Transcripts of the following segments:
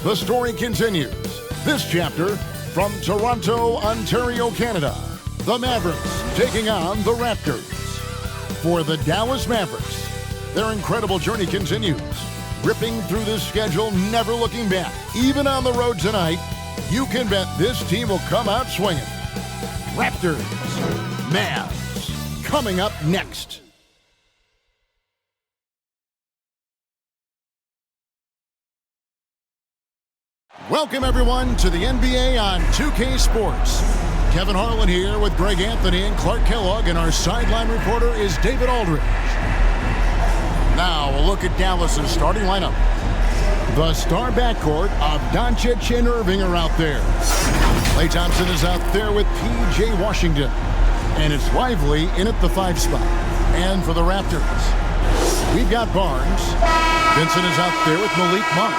The story continues. This chapter from Toronto, Ontario, Canada. The Mavericks taking on the Raptors. For the Dallas Mavericks, their incredible journey continues. Ripping through this schedule, never looking back. Even on the road tonight, you can bet this team will come out swinging. Raptors, Mavs, coming up next. Welcome, everyone, to the NBA on 2K Sports. Kevin Harlan here with Greg Anthony and Clark Kellogg, and our sideline reporter is David Aldridge. Now, a look at Dallas's starting lineup. The star backcourt of Doncic and Irving are out there. Klay Thompson is out there with P.J. Washington. And it's Lively in at the 5 spot. And for the Raptors, we've got Barnes. Vincent is out there with Malik Monk.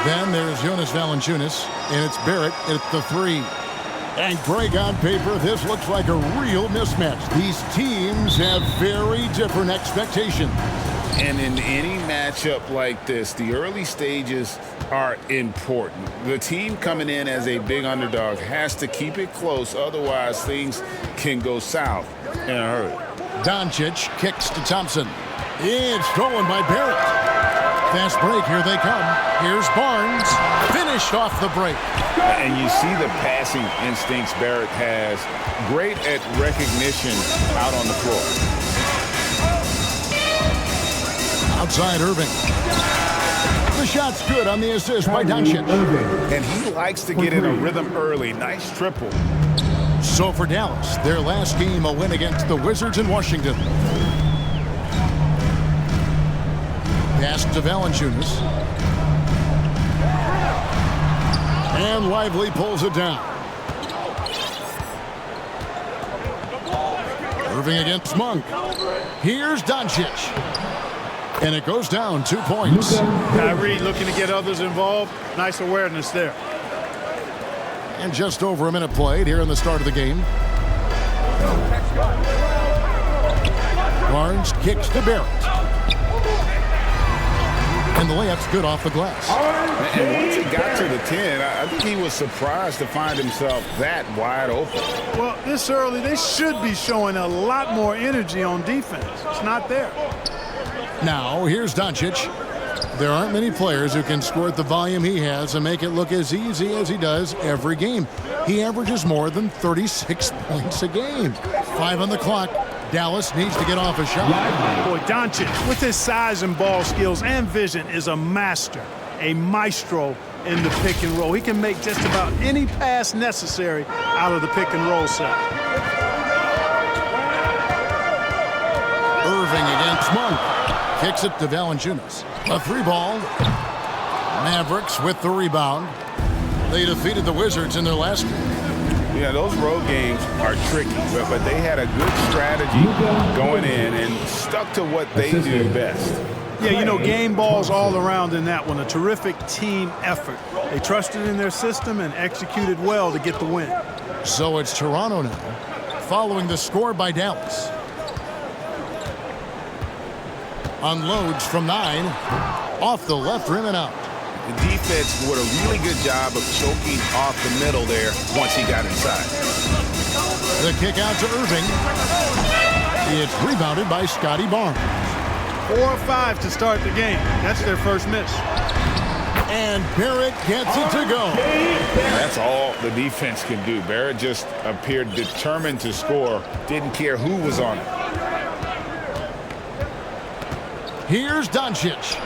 Then there's Jonas Valanciunas, and it's Barrett at the 3. And Greg, on paper, this looks like a real mismatch. These teams have very different expectations. And in any matchup like this, the early stages are important. The team coming in as a big underdog has to keep it close, otherwise things can go south in a hurry. Doncic kicks to Thompson. It's stolen by Barrett. Fast break, here they come. Here's Barnes, finished off the break. And you see the passing instincts Barrett has. Great at recognition out on the floor. Outside Irving. The shot's good on the assist by Doncic. And he likes to get in a rhythm early. Nice triple. So for Dallas, their last game, a win against the Wizards in Washington. Pass to Valanciunas. And Lively pulls it down. Irving against Monk. Here's Doncic. And it goes down 2 points. Kyrie looking to get others involved. Nice awareness there. And just over a minute played here in the start of the game. Barnes kicks to Barrett. And the layup's good off the glass. And once he got to the 10, I think he was surprised to find himself that wide open. Well, this early, they should be showing a lot more energy on defense. It's not there. Now, here's Doncic. There aren't many players who can score at the volume he has and make it look as easy as he does every game. He averages more than 36 points a game. 5 on the clock. Dallas needs to get off a shot. Boy, Doncic, with his size and ball skills and vision, is a master, a maestro in the pick and roll. He can make just about any pass necessary out of the pick and roll set. Irving against Monk. Kicks it to Valanciunas. A 3-ball. Mavericks with the rebound. They defeated the Wizards in their last game. Yeah, those road games are tricky, but they had a good strategy going in and stuck to what they do best. Yeah, you know, game balls all around in that one. A terrific team effort. They trusted in their system and executed well to get the win. So it's Toronto now, following the score by Dallas. Unloads from 9, off the left rim and out. The defense did a really good job of choking off the middle there once he got inside. The kick out to Irving. It's rebounded by Scotty Barnes. 4 or 5 to start the game. That's their first miss. And Barrett gets it to go. That's all the defense can do. Barrett just appeared determined to score. Didn't care who was on it. Here's Doncic.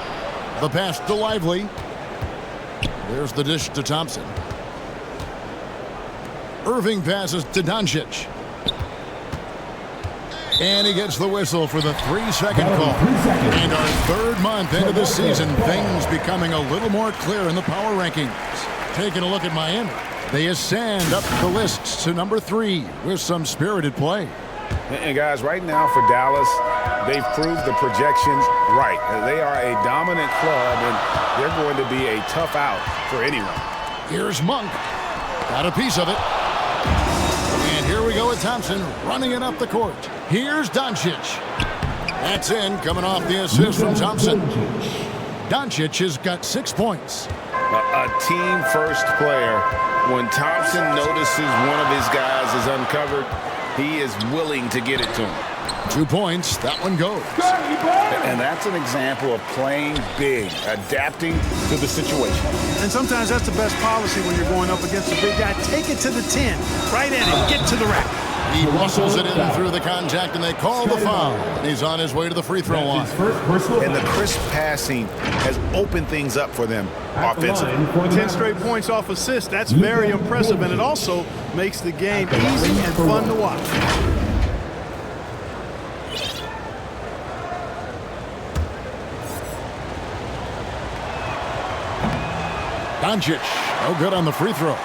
The pass to Lively. There's the dish to Thompson. Irving passes to Doncic. And he gets the whistle for the 3-second call. And our 3rd month into the season, things becoming a little more clear in the power rankings. Taking a look at Miami. They ascend up the list to number 3 with some spirited play. And guys, right now for Dallas, they've proved the projections right. They are a dominant club, and they're going to be a tough out for anyone. Here's Monk. Got a piece of it. And here we go with Thompson running it up the court. Here's Doncic. That's in, coming off the assist from Thompson. Doncic has got 6 points. A team-first player. When Thompson notices one of his guys is uncovered, he is willing to get it to him. 2 points. That one goes. And that's an example of playing big, adapting to the situation. And sometimes that's the best policy when you're going up against a big guy. Take it to the 10. Right in it. Get to the rack. He muscles it in through the contact, and they call the foul. And he's on his way to the free throw line. And the crisp passing has opened things up for them offensively. 10 straight points off assists. That's very impressive, and it also makes the game easy and fun to watch. Doncic, no good on the free throw.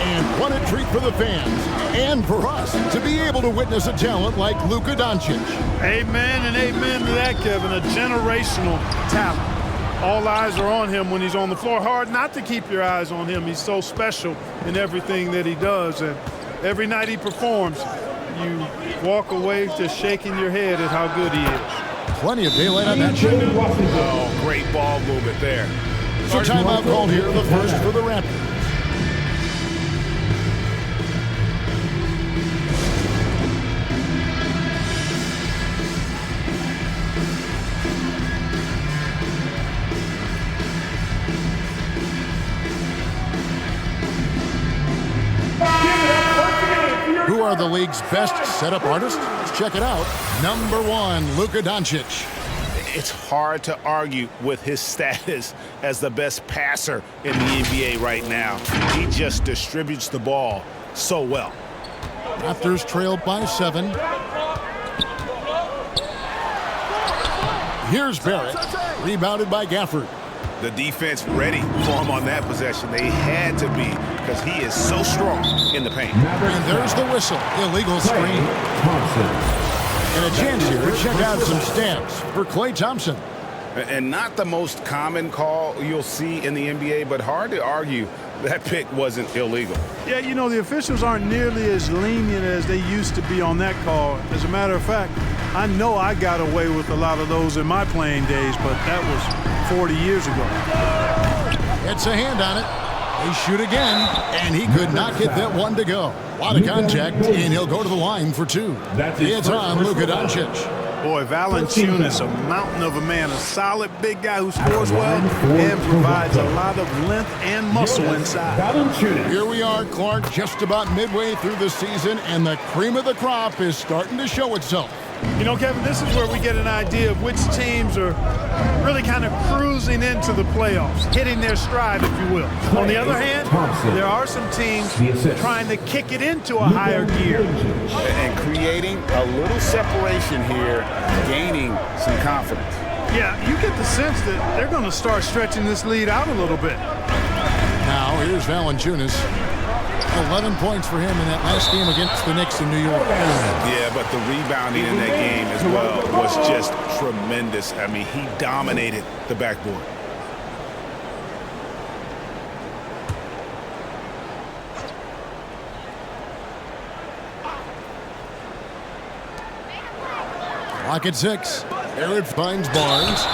And what a treat for the fans and for us to be able to witness a talent like Luka Doncic. Amen and amen to that, Kevin. A generational talent. All eyes are on him when he's on the floor. Hard not to keep your eyes on him. He's so special in everything that he does. And every night he performs, you walk away just shaking your head at how good he is. Plenty of daylight on that shot. Oh, great ball movement there. So timeout called here, the first for the Raptors. Who are the league's best setup artists? Let's check it out. Number 1, Luka Doncic. It's hard to argue with his status as the best passer in the NBA right now. He just distributes the ball so well. Raptors trailed by 7. Here's Barrett, rebounded by Gafford. The defense ready for him on that possession. They had to be because he is so strong in the paint. And there's the whistle. Illegal screen. And a chance here to check out some stats for Klay Thompson. And not the most common call you'll see in the NBA, but hard to argue that pick wasn't illegal. Yeah, you know, the officials aren't nearly as lenient as they used to be on that call. As a matter of fact, I know I got away with a lot of those in my playing days, but that was 40 years ago. It's a hand on it. They shoot again, and he could not get that one to go. A lot of contact, and he'll go to the line for 2. It's on Luka Doncic. Boy, Valanciunas, a mountain of a man, a solid big guy who scores well and provides a lot of length and muscle inside. Here we are, Clark, just about midway through the season, and the cream of the crop is starting to show itself. You know, Kevin, this is where we get an idea of which teams are really kind of cruising into the playoffs, hitting their stride, if you will. On the other hand, there are some teams trying to kick it into a higher gear. And creating a little separation here, gaining some confidence. Yeah, you get the sense that they're going to start stretching this lead out a little bit. Now, here's Valanciunas. 11 points for him in that last game against the Knicks in New York. Yeah, but the rebounding in that game as well was just tremendous. I mean, he dominated the backboard. Clock at 6. Barrett finds Barnes.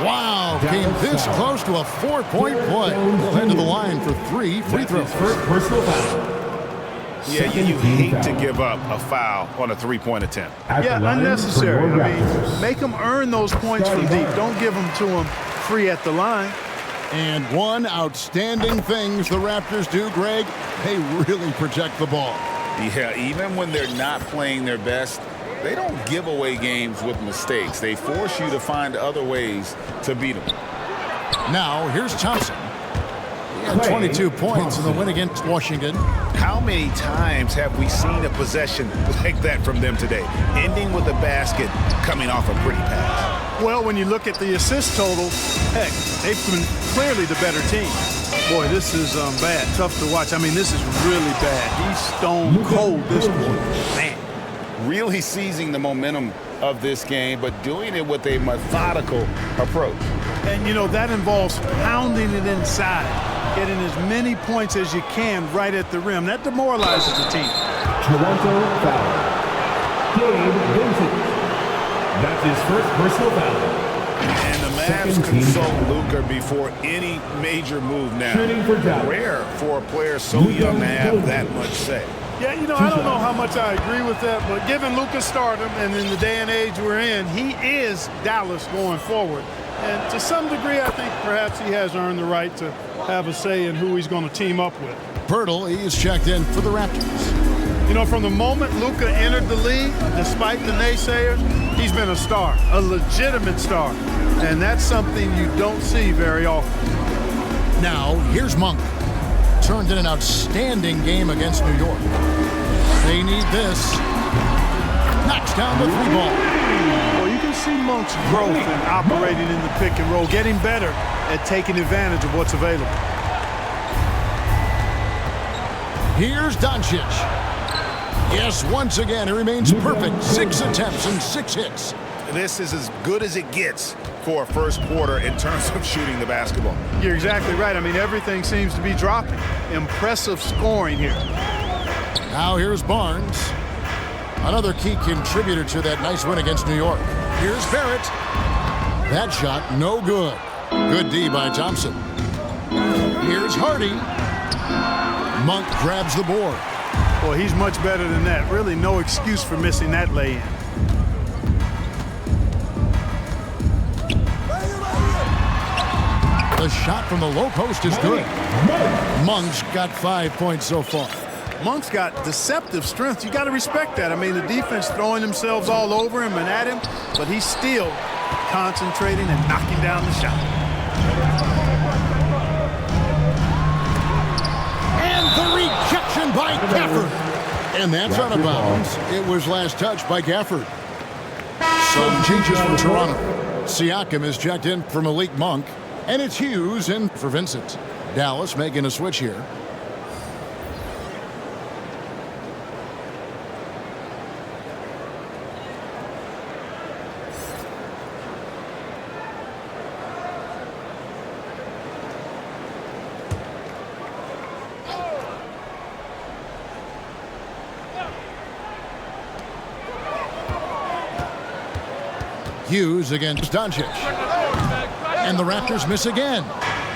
Wow, came this close to a 4-point play. He'll head to the line for 3 free throws. Personal foul. Yeah, you hate to give up a foul on a 3-point attempt. Yeah, unnecessary. I mean, make them earn those points from deep. Don't give them to them free at the line. And one outstanding things the Raptors do, Greg, they really protect the ball. Yeah, even when they're not playing their best, they don't give away games with mistakes. They force you to find other ways to beat them. Now, here's Thompson. He had 22 points in the win against Washington. How many times have we seen a possession like that from them today, ending with a basket coming off a pretty pass? Well, when you look at the assist total, heck, they've been clearly the better team. Boy, this is bad, tough to watch. I mean, this is really bad. He's stone cold this one. Man. Really seizing the momentum of this game, but doing it with a methodical approach. And, you know, that involves pounding it inside, getting as many points as you can right at the rim. That demoralizes the team. Toronto foul. Gabe Vincent. That's his first personal foul. And the Mavs consult Luka before any major move now. Rare for a player so young to have that much say. Yeah, you know, I don't know how much I agree with that, but given Luka's stardom and in the day and age we're in, he is Dallas going forward. And to some degree, I think perhaps he has earned the right to have a say in who he's going to team up with. Pirtle, he is checked in for the Raptors. You know, from the moment Luka entered the league, despite the naysayers, he's been a star, a legitimate star. And that's something you don't see very often. Now, here's Monk. Turned in an outstanding game against New York. They need this. Knocks down the three ball. Well, you can see Monk's growth in operating in the pick and roll, getting better at taking advantage of what's available. Here's Doncic. Yes, once again, he remains perfect. 6 attempts and 6 hits. This is as good as it gets for a first quarter in terms of shooting the basketball. You're exactly right. I mean, everything seems to be dropping. Impressive scoring here. Now here's Barnes. Another key contributor to that nice win against New York. Here's Barrett. That shot, no good. Good D by Thompson. Here's Hardy. Monk grabs the board. Well, he's much better than that. Really no excuse for missing that lay-in. The shot from the low post is good. Monk's got 5 points so far. Monk's got deceptive strength. You got to respect that. I mean, the defense throwing themselves all over him and at him, but he's still concentrating and knocking down the shot. And the rejection by Gafford. And that's out of bounds. It was last touched by Gafford. Some changes from Toronto. Siakam is checked in for Malik Monk. And it's Hughes in for Vincent. Dallas making a switch here. Hughes against Doncic. And the Raptors miss again.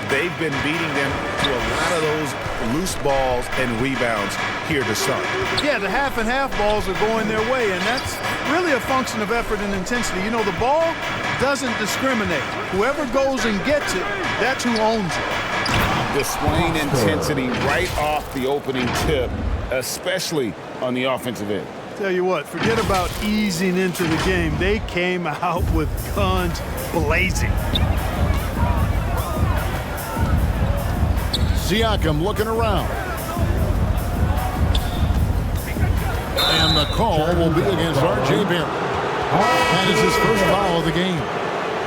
They've been beating them to a lot of those loose balls and rebounds here to start. Yeah, the half and half balls are going their way, and that's really a function of effort and intensity. You know, the ball doesn't discriminate. Whoever goes and gets it, that's who owns it. Displaying intensity right off the opening tip, especially on the offensive end. Tell you what, forget about easing into the game. They came out with guns blazing. Siakam looking around. And the call will be against R.J. Barrett. That is his first foul of the game.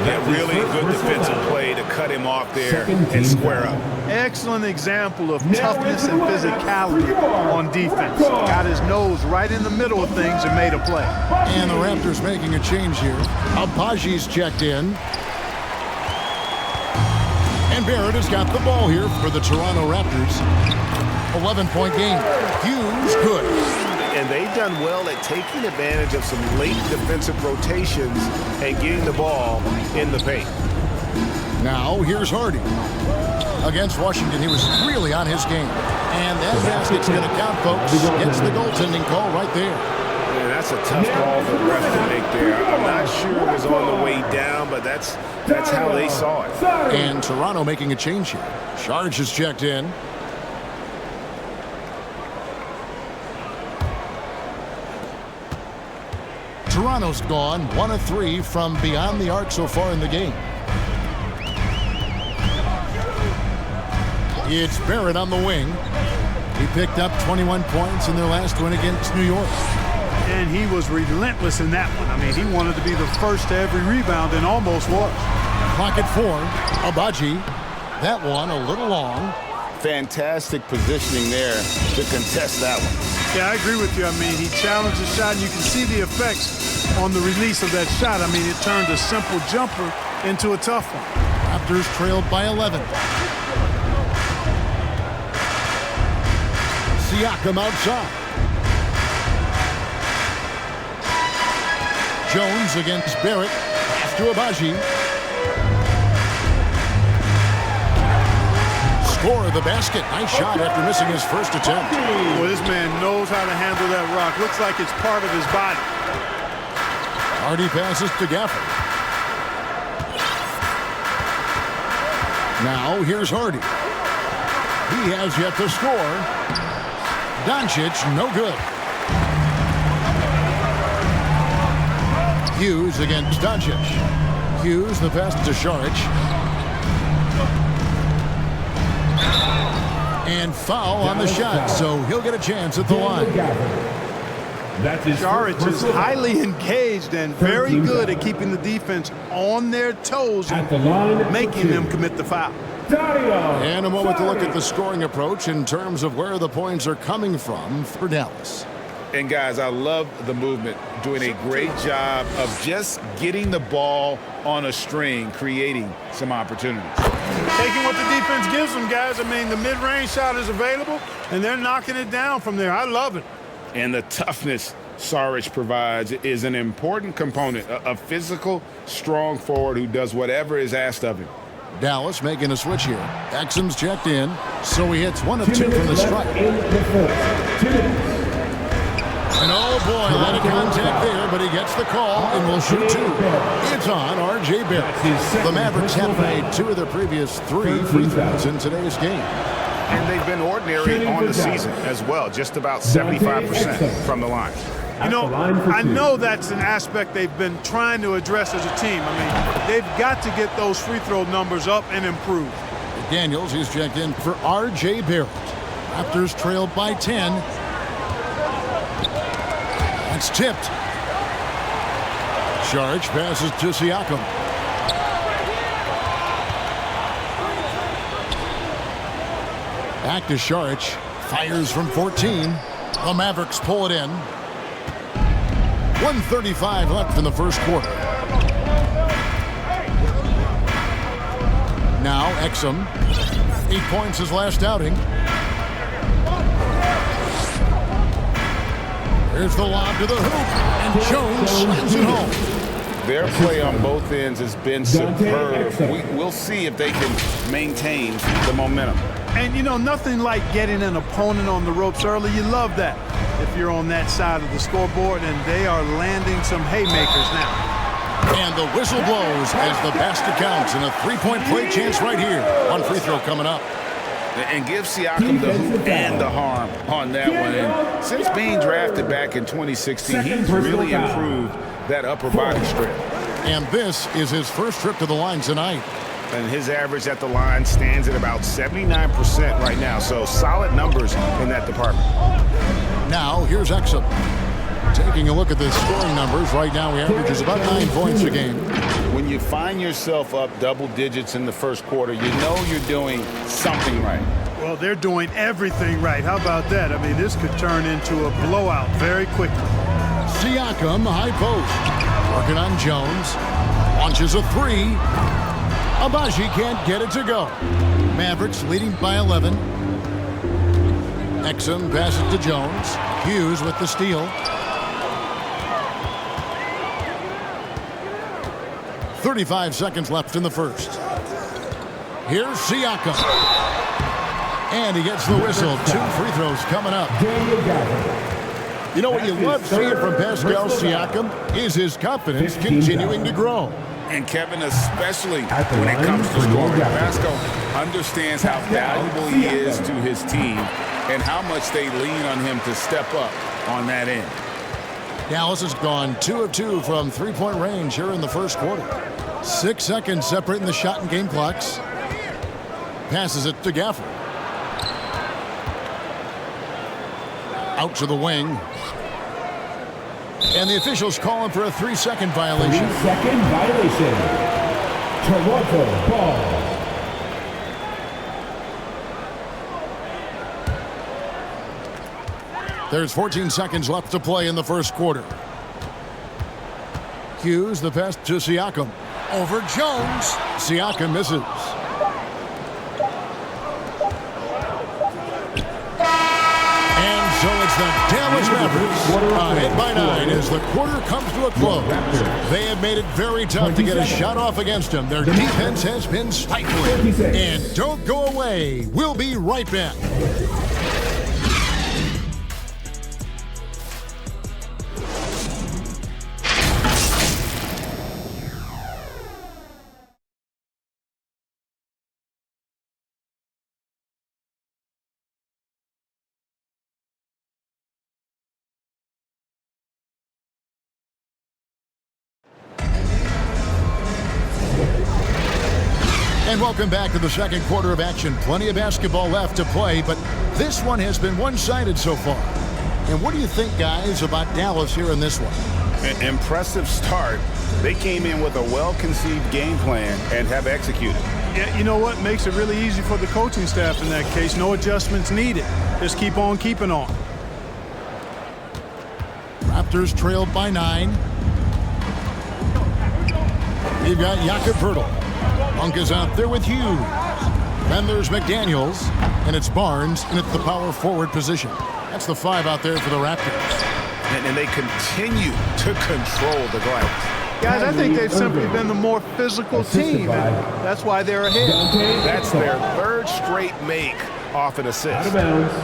That really good defensive play to cut him off there and square up. Excellent example of toughness and physicality on defense. Got his nose right in the middle of things and made a play. And the Raptors making a change here. Abaji's checked in. And Barrett has got the ball here for the Toronto Raptors. 11-point game. Hughes good. And they've done well at taking advantage of some late defensive rotations and getting the ball in the paint. Now here's Hardy. Against Washington, he was really on his game. And that basket's going to count, folks. Gets the goaltending call right there. Man, that's a tough call for the ref to make there. I'm not sure it was on the way down, but that's how they saw it. And Toronto making a change here. Sharge is checked in. Toronto's gone 1 of 3 from beyond the arc so far in the game. It's Barrett on the wing. He picked up 21 points in their last win against New York. And he was relentless in that one. I mean, he wanted to be the first to every rebound and almost was. Clock at 4. Abaji. That one a little long. Fantastic positioning there to contest that one. Yeah, I agree with you. I mean, he challenged the shot, and you can see the effects on the release of that shot. I mean, it turned a simple jumper into a tough one. Raptors trailed by 11. Siakam outside. Jones against Barrett. Pass to Abaji. for the basket. Nice shot after missing his first attempt. Boy, this man knows how to handle that rock. Looks like it's part of his body. Hardy passes to Gafford. Now here's Hardy. He has yet to score. Doncic, no good. Hughes against Doncic. Hughes, the pass to Šarić. And foul on the shot, so he'll get a chance at the line. Šarić is highly engaged and very good at keeping the defense on their toes and making them commit the foul. And a moment to look at the scoring approach in terms of where the points are coming from for Dallas. And guys, I love the movement, doing a great job of just getting the ball on a string, creating some opportunities. Taking what the defense gives them, guys. I mean, the mid-range shot is available, and they're knocking it down from there. I love it. And the toughness Šarić provides is an important component, a physical, strong forward who does whatever is asked of him. Dallas making a switch here. Exum's checked in, so he hits 1 of 2 from the strike. And oh boy, a lot of contact there, but he gets the call and will shoot 2. It's on R.J. Barrett. The Mavericks have made 2 of their previous 3 free throws in today's game. And they've been ordinary on the season as well, just about 75% from the line. You know, I know that's an aspect they've been trying to address as a team. I mean, they've got to get those free throw numbers up and improve. Daniels, he's checked in for R.J. Barrett. Raptors trailed by 10. It's tipped. Šarić passes to Siakam. Back to Šarić. Fires from 14. The Mavericks pull it in. 1:35 left in the first quarter. Now Exum. 8 points his last outing. Here's the lob to the hoop, and Jones slams it home. Their play on both ends has been superb. We'll see if they can maintain the momentum. And, you know, nothing like getting an opponent on the ropes early. You love that if you're on that side of the scoreboard, and they are landing some haymakers now. And the whistle blows as the basket counts, and a 3-point play chance right here. 1 free throw coming up. And give Siakam the hoop and the harm on that one. And since being drafted back in 2016, he's really improved that upper body strength. And this is his first trip to the line tonight. And his average at the line stands at about 79% right now. So solid numbers in that department. Now here's Exum. Taking a look at the scoring numbers, right now he averages about 9 points a game. When you find yourself up double digits in the first quarter, you know you're doing something right. Well, they're doing everything right. How about that? I mean, this could turn into a blowout very quickly. Siakam, high post. Working on Jones. Launches a 3. Abaji can't get it to go. Mavericks leading by 11. Exum passes to Jones. Hughes with the steal. 35 seconds left in the first. Here's Siakam. And he gets the whistle. 2 free throws coming up. You know what you love seeing from Pascal Siakam is his confidence continuing to grow. And Kevin, especially when it comes to scoring, Pascal understands how valuable he is to his team and how much they lean on him to step up on that end. Dallas has gone 2 of 2 from 3-point range here in the first quarter. 6 seconds separating the shot and game clocks. Passes it to Gafford. Out to the wing. And the officials calling for a 3-second violation. 3-second violation. Toronto ball. There's 14 seconds left to play in the first quarter. Hughes, the pass to Siakam. Over Jones. Siakam misses. And so it's the Dallas Mavericks. Hit by 9 as the quarter comes to a close. They have made it very tough to get a shot off against them. Their defense has been stifling. And don't go away. We'll be right back. And welcome back to the second quarter of action. Plenty of basketball left to play, but this one has been one-sided so far. And what do you think, guys, about Dallas here in this one? An impressive start. They came in with a well-conceived game plan and have executed. Yeah, you know what? Makes it really easy for the coaching staff in that case. No adjustments needed. Just keep on keeping on. Raptors trailed by 9. You've got Jakob Poeltl. Monk is out there with Hughes. Then there's McDaniels, and it's Barnes in at the power forward position. That's the 5 out there for the Raptors. And they continue to control the glass. Guys, I think they've simply been the more physical team, and that's why they're ahead. That's their third straight make off an assist. Out of bounds.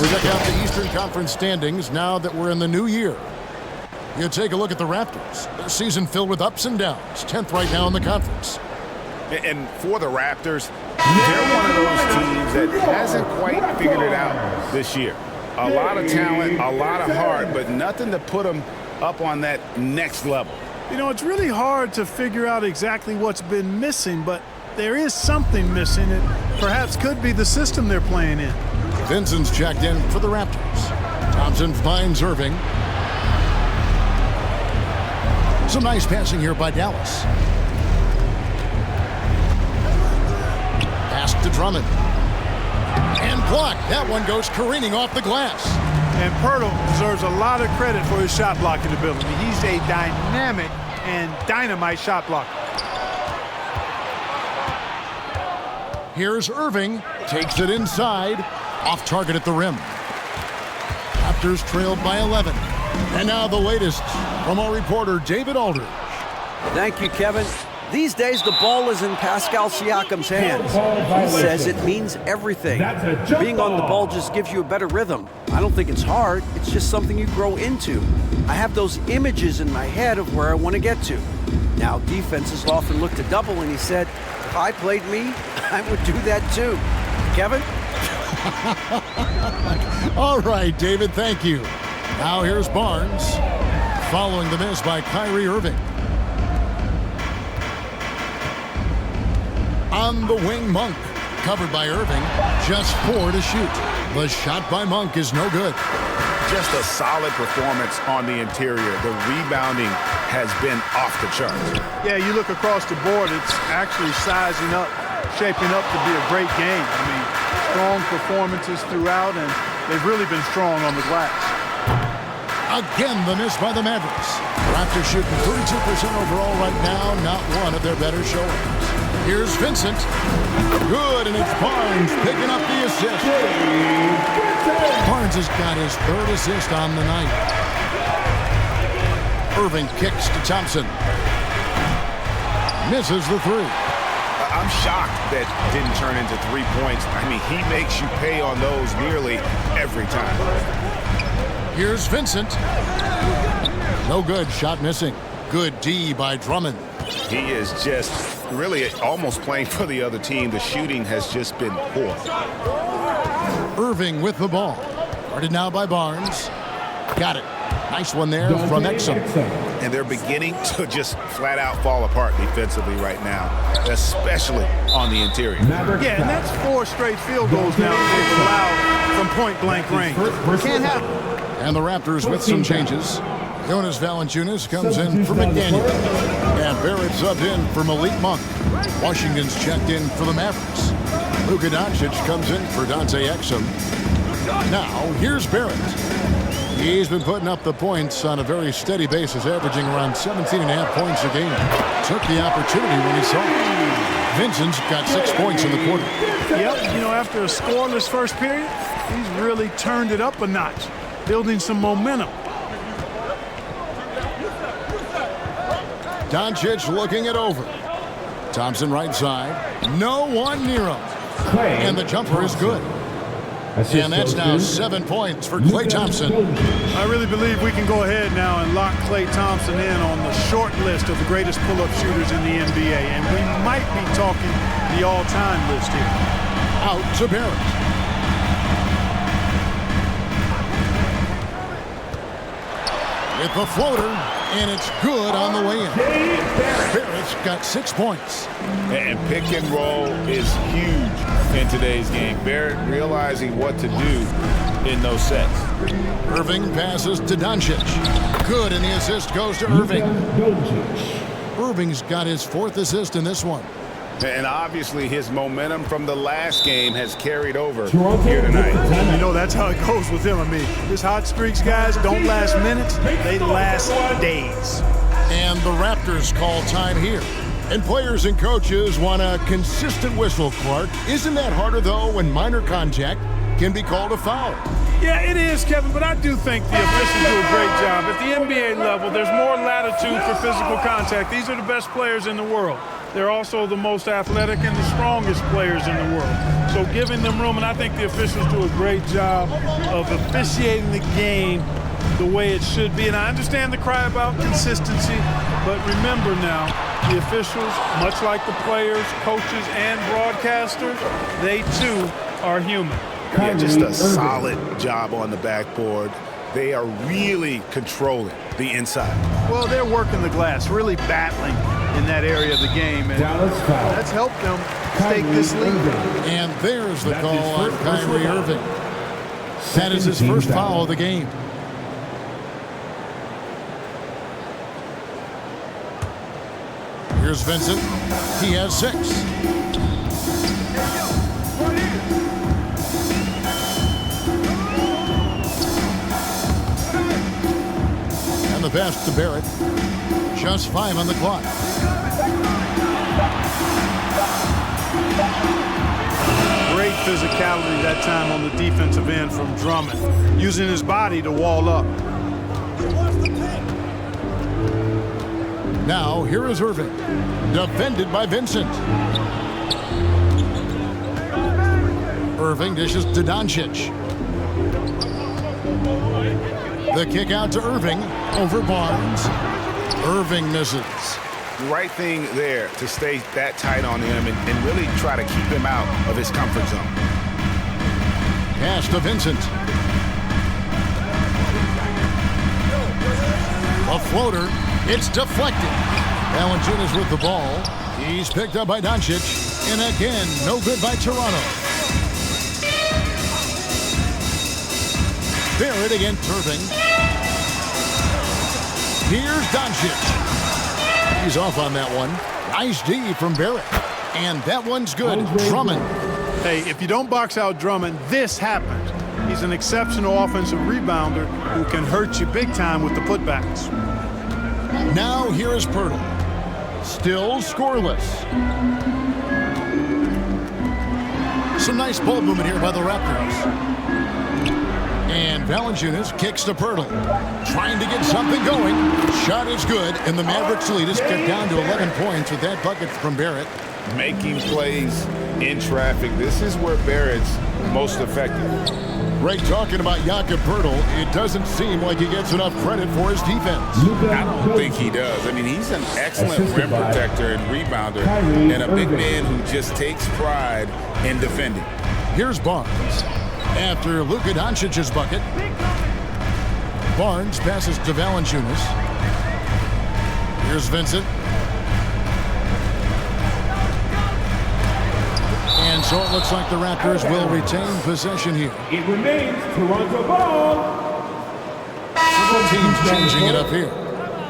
Check out the Eastern Conference standings now that we're in the new year. You take a look at the Raptors. A season filled with ups and downs. 10th right now in the conference. And for the Raptors, they're one of those teams that hasn't quite figured it out this year. A lot of talent, a lot of heart, but nothing to put them up on that next level. You know, it's really hard to figure out exactly what's been missing, but there is something missing. It perhaps could be the system they're playing in. Vincent's checked in for the Raptors. Thompson finds Irving. Some nice passing here by Dallas. Pass to Drummond. And blocked. That one goes careening off the glass. And Poeltl deserves a lot of credit for his shot blocking ability. He's a dynamic and dynamite shot blocker. Here's Irving. Takes it inside. Off target at the rim. Raptors trailed by 11. And now the latest from our reporter, David Aldridge. Thank you, Kevin. These days, the ball is in Pascal Siakam's hands. He says it means everything. Being on the ball just gives you a better rhythm. I don't think it's hard. It's just something you grow into. I have those images in my head of where I want to get to. Now, defenses often look to double, and he said, if I played me, I would do that too. Kevin? All right, David, thank you. Now here's Barnes, following the miss by Kyrie Irving. On the wing, Monk, covered by Irving, just 4 to shoot. The shot by Monk is no good. Just a solid performance on the interior. The rebounding has been off the charts. Yeah, you look across the board, it's actually sizing up, shaping up to be a great game. I mean, strong performances throughout, and they've really been strong on the glass. Again, the miss by the Mavericks. Raptors shooting 32% overall right now, not one of their better showings. Here's Vincent. Good, and it's Barnes picking up the assist. Barnes has got his 3rd assist on the night. Irving kicks to Thompson. Misses the 3. I'm shocked that didn't turn into 3 points. I mean, he makes you pay on those nearly every time. Here's Vincent. No good. Shot missing. Good D by Drummond. He is just really almost playing for the other team. The shooting has just been poor. Irving with the ball. Guarded now by Barnes. Got it. Nice one there from Exum. And they're beginning to just flat out fall apart defensively right now, especially on the interior. Yeah, and that's 4 straight field goals now they've allowed from point-blank range. Can't happen. And the Raptors with some changes. Jonas Valanciunas comes in for McDaniel. And Barrett subbed in for Malik Monk. Washington's checked in for the Mavericks. Luka Doncic comes in for Dante Exum. Now, here's Barrett. He's been putting up the points on a very steady basis, averaging around 17.5 points a game. Took the opportunity when he saw it. Vincent's got 6 points in the quarter. Yep, you know, after a scoreless first period, he's really turned it up a notch, building some momentum. Doncic looking it over. Thompson right side. No one near him. And the jumper is good. And that's now 7 points for Klay Thompson. I really believe we can go ahead now and lock Klay Thompson in on the short list of the greatest pull-up shooters in the NBA. And we might be talking the all-time list here. Out to Barrett. With the floater, and it's good on the way in. Barrett's got 6 points. And pick and roll is huge in today's game. Barrett realizing what to do in those sets. Irving passes to Doncic. Good, and the assist goes to Irving. Irving's got his 4th assist in this one. And obviously his momentum from the last game has carried over here tonight. You know, that's how it goes with him. I mean, his hot streaks, guys, don't last minutes. They last days. And the Raptors call time here. And players and coaches want a consistent whistle, Clark. Isn't that harder, though, when minor contact can be called a foul? Yeah, it is, Kevin, but I do think the officials do a great job. At the NBA level, there's more latitude for physical contact. These are the best players in the world. They're also the most athletic and the strongest players in the world. So giving them room, and I think the officials do a great job of officiating the game the way it should be. And I understand the cry about consistency, but remember now, the officials, much like the players, coaches, and broadcasters, they too are human. Yeah, just a solid job on the backboard. They are really controlling the inside. Well, they're working the glass, really battling in that area of the game, and that's helped them take this lead. And there's the call on Kyrie Irving. That is his first foul of the game. Here's Vincent. He has 6. And the pass to Barrett. Just 5 on the clock. Great physicality that time on the defensive end from Drummond, using his body to wall up. Now, here is Irving, defended by Vincent. Irving dishes to Doncic. The kick out to Irving over Barnes. Irving misses. Right thing there to stay that tight on him and really try to keep him out of his comfort zone. Pass to Vincent. A floater. It's deflected. Valanciunas with the ball. He's picked up by Doncic. And again, no good by Toronto. Barrett against Irving. Here's Doncic. He's off on that one. Nice D from Barrett. And that one's good. Drummond. Hey, if you don't box out Drummond, this happens. He's an exceptional offensive rebounder who can hurt you big time with the putbacks. Now here is Pirtle. Still scoreless. Some nice ball movement here by the Raptors. And Valanciunas kicks to Pirtle. Trying to get something going. Shot is good, and the Mavericks lead is cut down to 11 points with that bucket from Barrett. Making plays in traffic. This is where Barrett's most effective. Ray, talking about Jakob Pirtle, it doesn't seem like he gets enough credit for his defense. I don't think he does. I mean, he's an excellent rim protector and rebounder, and a big man who just takes pride in defending. Here's Barnes. After Luka Doncic's bucket, Barnes passes to Valanciunas. Here's Vincent. And so it looks like the Raptors will retain possession here. It remains Toronto ball. Several teams changing it up here.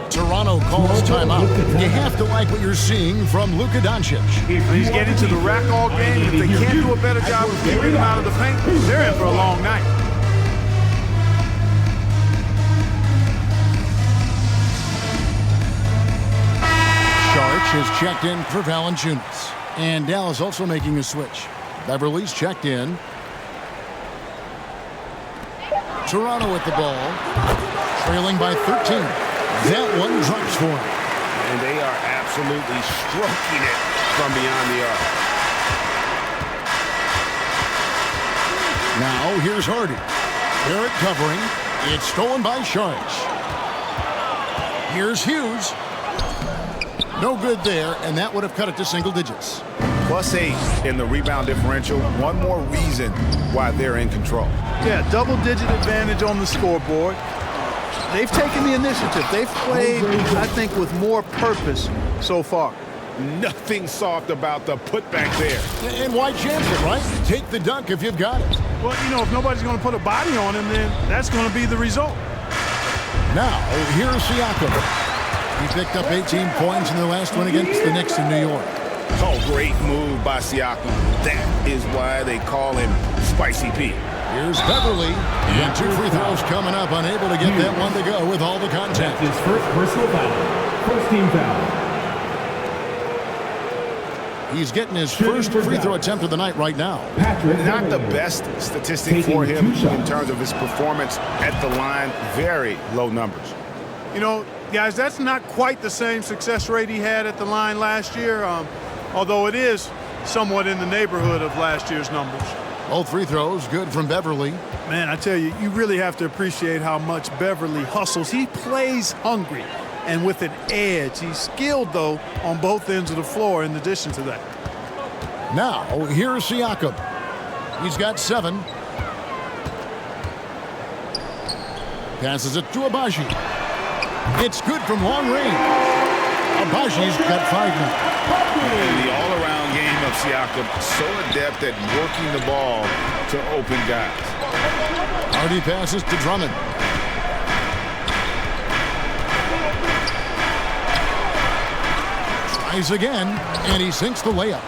Toronto calls timeout. You have to like what you're seeing from Luka Doncic. He's getting to the rack all game. If they can't do a better job of keeping him out of the paint, they're in for a long night. Sharch is checked in for Valanciunas. And Dallas also making a switch. Beverly's checked in. Toronto with the ball. Trailing by 13. That one drops for him. And they are absolutely stroking it from beyond the arc. Now here's Hardy. Barrett covering. It's stolen by Sharge. Here's Hughes. No good there, and that would have cut it to single digits. +8 in the rebound differential. One more reason why they're in control. Yeah, double-digit advantage on the scoreboard. They've taken the initiative. They've played, I think, with more purpose so far. Nothing soft about the putback there. And why chance it, right? Take the dunk if you've got it. Well, you know, if nobody's going to put a body on him, then that's going to be the result. Now, here's Siakam. He picked up 18 points in the last one against the Knicks in New York. Oh, great move by Siakam. That is why they call him Spicy Pete. Here's Beverly. And 2 free throws coming up, unable to get that one to go with all the contact. His first personal foul. First team foul. He's getting his first free throw attempt of the night right now. Not the best statistic for him in terms of his performance at the line. Very low numbers. You know, guys, that's not quite the same success rate he had at the line last year, although it is somewhat in the neighborhood of last year's numbers. Both free throws good from Beverly. Man, I tell you, you really have to appreciate how much Beverly hustles. He plays hungry and with an edge. He's skilled, though, on both ends of the floor in addition to that. Now, here's Siakam. He's got 7. Passes it to Abaji. It's good from long range. Abaji's got 5 now. And the all-around game of Siakam, so adept at working the ball to open guys. Hardy passes to Drummond. Tries again, and he sinks the layup.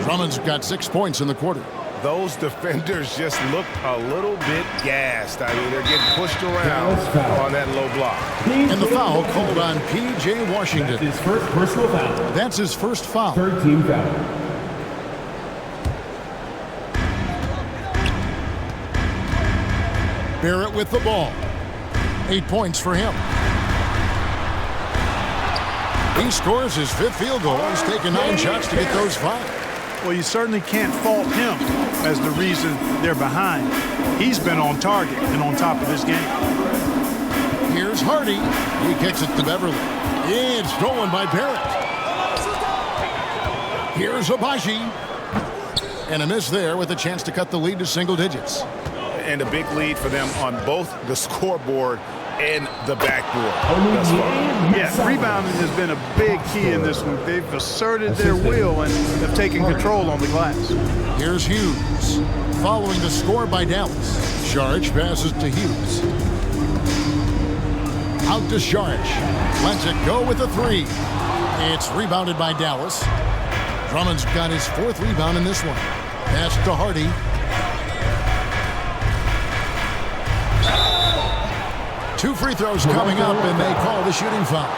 Drummond's got 6 points in the quarter. Those defenders just look a little bit gassed. I mean, they're getting pushed around on that low block. And the foul called on P.J. Washington. That's his first personal foul. That's his first foul. Third team foul. Barrett with the ball. 8 points for him. He scores his 5th field goal. He's taken 9 shots to get those 5. Well, you certainly can't fault him as the reason they're behind. He's been on target and on top of his game. Here's Hardy. He kicks it to Beverly. It's stolen by Barrett. Here's Abaji. And a miss there with a chance to cut the lead to single digits. And a big lead for them on both the scoreboard and the backboard. Yeah, rebounding has been a big key in this one. They've asserted their will and have taken control on the glass. Here's Hughes. Following the score by Dallas. Sharge passes to Hughes. Out to Sharge. Lets it go with a 3. It's rebounded by Dallas. Drummond's got his 4th rebound in this one. Pass to Hardy. Two free throws coming up, and they call the shooting foul.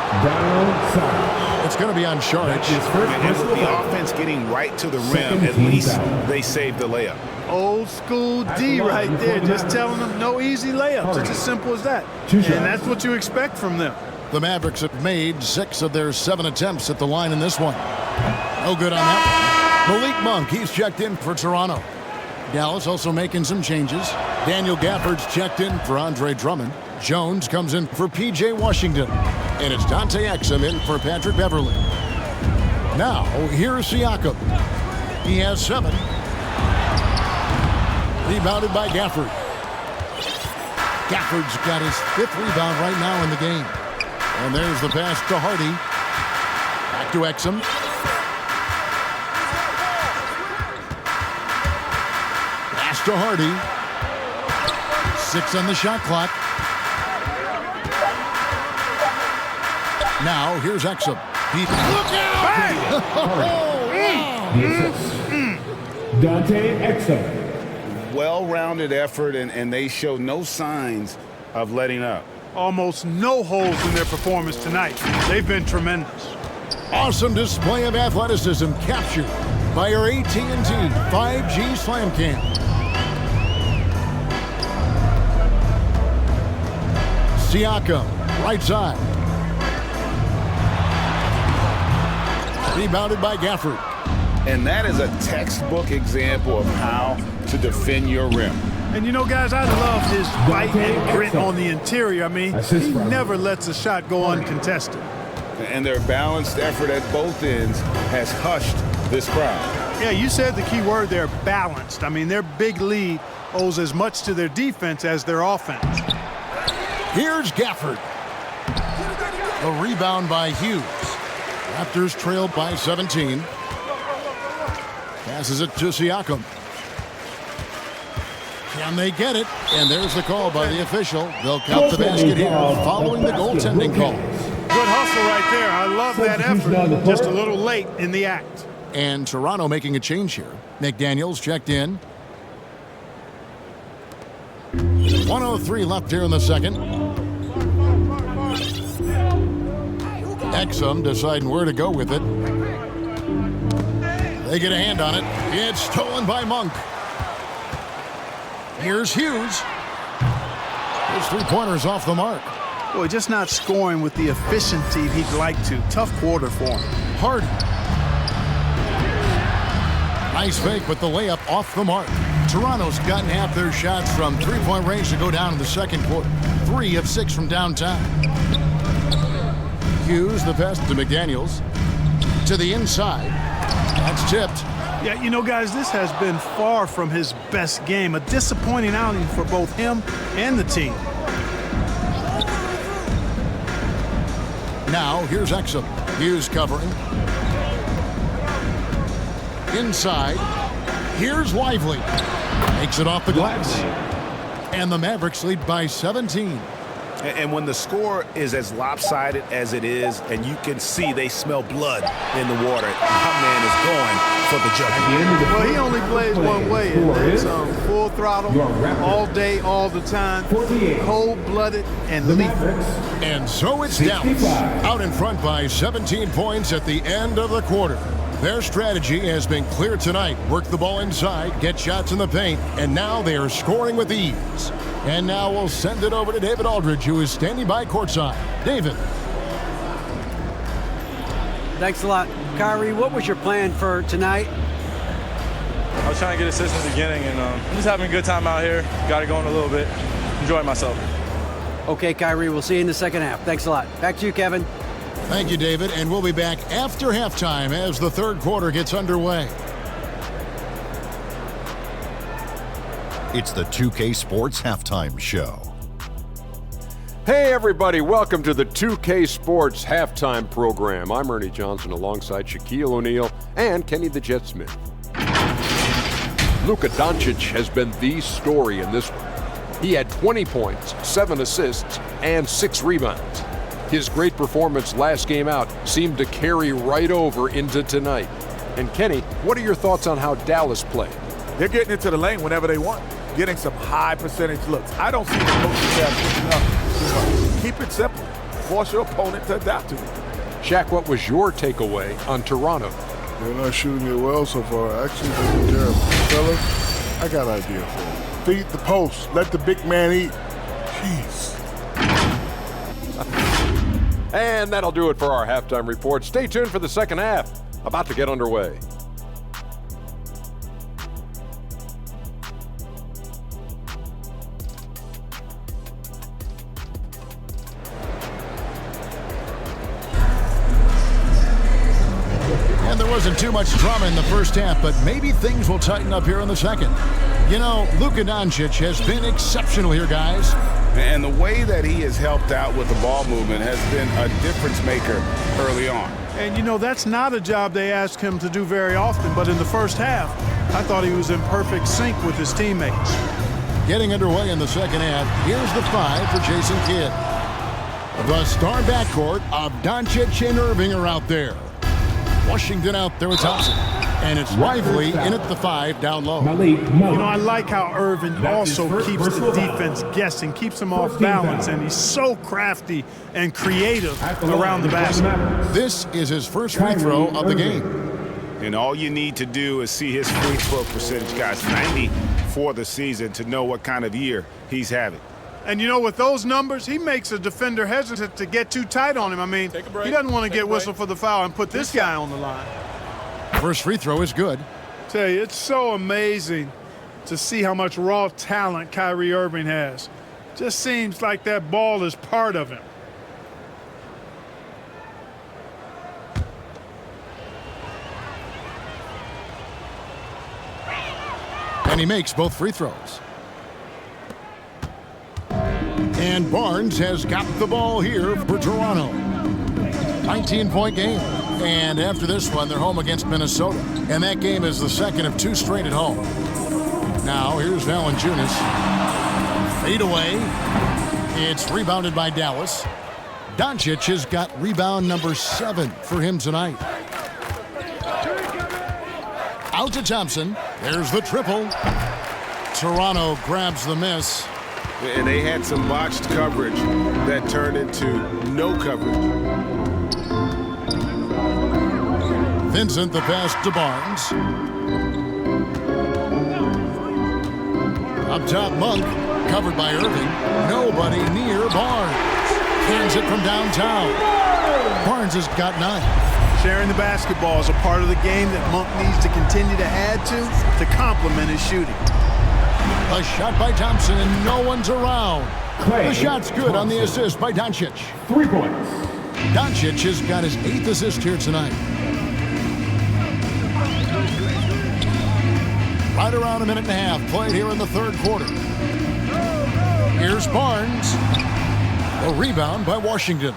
It's going to be on Sharge. And with the offense getting right to the rim, at least they saved the layup. Old school D right there, just telling them no easy layups. It's as simple as that. And that's what you expect from them. The Mavericks have made 6 of their 7 attempts at the line in this one. No good on that one. Malik Monk, he's checked in for Toronto. Dallas also making some changes. Daniel Gafford's checked in for Andre Drummond. Jones comes in for P.J. Washington. And it's Dante Exum in for Patrick Beverly. Now, here's Siakam. He has 7. Rebounded by Gafford. Gafford's got his 5th rebound right now in the game. And there's the pass to Hardy. Back to Exum. Pass to Hardy. 6 on the shot clock. Now, here's Exum. Look out! Dante Exum. Well-rounded effort, and they show no signs of letting up. Almost no holes in their performance tonight. They've been tremendous. Awesome display of athleticism captured by our AT&T 5G Slam Cam. Siakam, right side. Rebounded by Gafford. And that is a textbook example of how to defend your rim. And you know, guys, I love his fight and grit on the interior. I mean, he never lets a shot go uncontested. And their balanced effort at both ends has hushed this crowd. Yeah, you said the key word there, balanced. I mean, their big lead owes as much to their defense as their offense. Here's Gafford. The rebound by Hughes. Raptors trailed by 17. Passes it to Siakam. Can they get it? And there's the call by the official. They'll count the basket here following the goaltending call. Good hustle right there. I love that effort. Just a little late in the act. And Toronto making a change here. McDaniels checked in. 1:03 left here in the second. Exum deciding where to go with it. They get a hand on it. It's stolen by Monk. Here's Hughes. His three-pointer's off the mark. Boy, just not scoring with the efficiency he'd like to. Tough quarter for him. Harden. Nice fake, but the layup off the mark. Toronto's gotten half their shots from three-point range to go down in the second quarter. 3 of 6 from downtown. Hughes, the pass to McDaniels. To the inside. That's tipped. Yeah, you know, guys, this has been far from his best game. A disappointing outing for both him and the team. Now, here's Exum. Hughes covering. Inside. Here's Lively. Makes it off the glass. And the Mavericks lead by 17. And when the score is as lopsided as it is, and you can see they smell blood in the water, my man is going for the judgment. Well, he only plays one way, and it's full throttle, all day, all the time, cold-blooded and lethal. And so it's Dallas, out in front by 17 points at the end of the quarter. Their strategy has been clear tonight. Work the ball inside, get shots in the paint, and now they are scoring with ease. And now we'll send it over to David Aldridge, who is standing by courtside. David. Thanks a lot. Kyrie, what was your plan for tonight? I was trying to get assists in the beginning, and I'm just having a good time out here. Got it going a little bit. Enjoying myself. Okay, Kyrie, we'll see you in the second half. Thanks a lot. Back to you, Kevin. Thank you, David. And we'll be back after halftime as the third quarter gets underway. It's the 2K Sports Halftime Show. Hey everybody, welcome to the 2K Sports Halftime Program. I'm Ernie Johnson alongside Shaquille O'Neal and Kenny the Jet Smith. Luka Doncic has been the story in this one. He had 20 points, 7 assists, and 6 rebounds. His great performance last game out seemed to carry right over into tonight. And Kenny, what are your thoughts on how Dallas played? They're getting into the lane whenever they want, getting some high percentage looks. I don't see the coaching staff switching up too much. Keep it simple. Force your opponent to adapt to it. Shaq, what was your takeaway on Toronto? They're not shooting it well so far. Actually, taking care of it. Fellas, I got an idea for them. Feed the post. Let the big man eat. Jeez. And that'll do it for our halftime report. Stay tuned for the second half. About to get underway. And there wasn't too much drama in the first half, but maybe things will tighten up here in the second. You know, Luka Doncic has been exceptional here, guys. And the way that he has helped out with the ball movement has been a difference maker early on. And, you know, that's not a job they ask him to do very often, but in the first half, I thought he was in perfect sync with his teammates. Getting underway in the second half, here's the 5 for Jason Kidd. The star backcourt of Doncic and Irving are out there. Washington out there with Thompson. And it's Lively in at the 5 down low. You know, I like how Irvin also keeps the defense guessing, keeps them off balance, and he's so crafty and creative around the basket. This is his first free throw of the game. And all you need to do is see his free throw percentage, guys, 90 for the season, to know what kind of year he's having. And you know, with those numbers, he makes a defender hesitant to get too tight on him. I mean, he doesn't want to get whistled for the foul and put this guy on the line. First free throw is good. Tell you, it's so amazing to see how much raw talent Kyrie Irving has. Just seems like that ball is part of him. And he makes both free throws. And Barnes has got the ball here for Toronto. 19-point game. And after this one, they're home against Minnesota. And that game is the second of 2 straight at home. Now, here's Valanciunas. Fade away. It's rebounded by Dallas. Doncic has got rebound number 7 for him tonight. Out to Thompson. There's the triple. Toronto grabs the miss. And they had some botched coverage that turned into no coverage. Vincent the pass to Barnes. Up top, Monk, covered by Irving. Nobody near Barnes. Hands it from downtown. Barnes has got 9. Sharing the basketball is a part of the game that Monk needs to continue to add to complement his shooting. A shot by Thompson, and no one's around. The shot's good on the assist by Doncic. 3 points. Doncic has got his 8th assist here tonight. Right around a minute and a half played here in the third quarter. Here's Barnes. A rebound by Washington.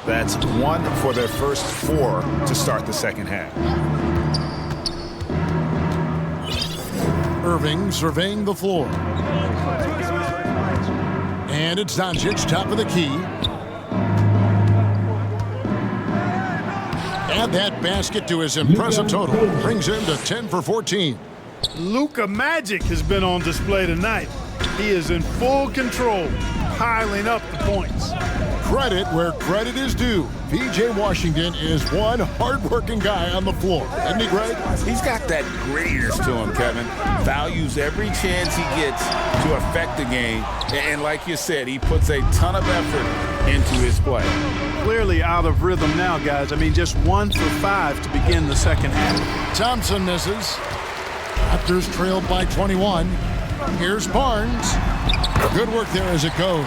That's 1 for their first 4 to start the second half. Irving surveying the floor. And it's Doncic, top of the key. Add that basket to his impressive total. Brings him to 10 for 14. Luka Magic has been on display tonight. He is in full control, piling up the points. Credit where credit is due. P.J. Washington is one hard-working guy on the floor. Isn't he, Greg? He's got that greatness to him, Kevin. Values every chance he gets to affect the game. And like you said, he puts a ton of effort into his play. Clearly out of rhythm now, guys. I mean, just 1 for 5 to begin the second half. Thompson misses. Raptors trailed by 21. Here's Barnes. Good work there as it goes.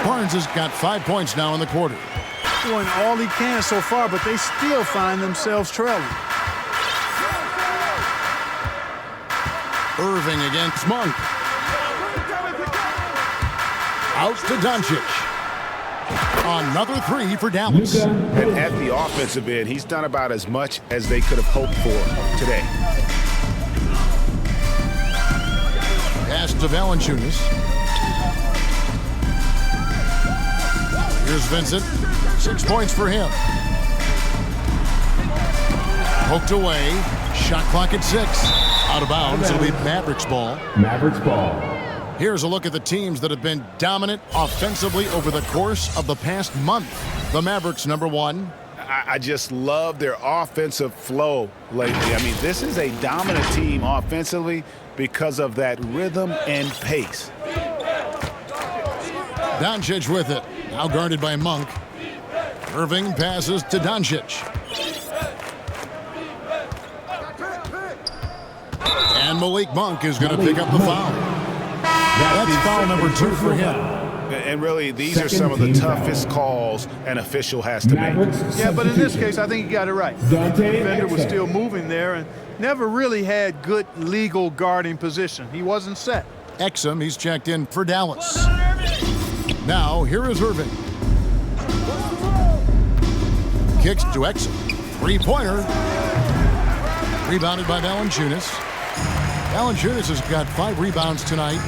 Barnes has got 5 points now in the quarter. Doing all he can so far, but they still find themselves trailing. Irving against Monk. Out to Doncic. Another 3 for Dallas. And at the offensive end, he's done about as much as they could have hoped for today. Pass to Valanciunas. Here's Vincent. 6 points for him. Poked away. Shot clock at 6. Out of bounds. It'll be Mavericks ball. Mavericks ball. Here's a look at the teams that have been dominant offensively over the course of the past month. The Mavericks, number 1. I just love their offensive flow lately. I mean, this is a dominant team offensively because of that rhythm and pace. Doncic with it. Now guarded by Monk. Irving passes to Doncic. And Malik Monk is going to pick up the foul. That's foul number 2 for him. And really, these are some of the toughest calls an official has to make. Yeah, but in this case, I think he got it right. The defender was still moving there and never really had good legal guarding position. He wasn't set. Exum, he's checked in for Dallas. Now, here is Irving. Kicks to Exum. 3-pointer. Rebounded by Valanciunas. Valanciunas has got 5 rebounds tonight.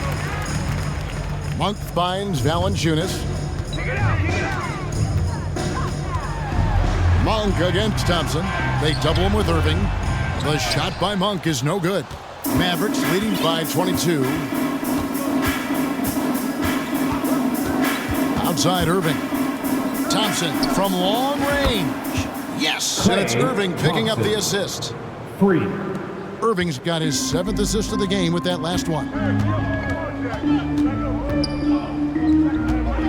Monk finds Valanciunas. Monk against Thompson. They double him with Irving. The shot by Monk is no good. Mavericks leading by 22. Outside Irving. Thompson from long range. Yes, and it's Irving picking up the assist. 3. Irving's got his 7th assist of the game with that last one.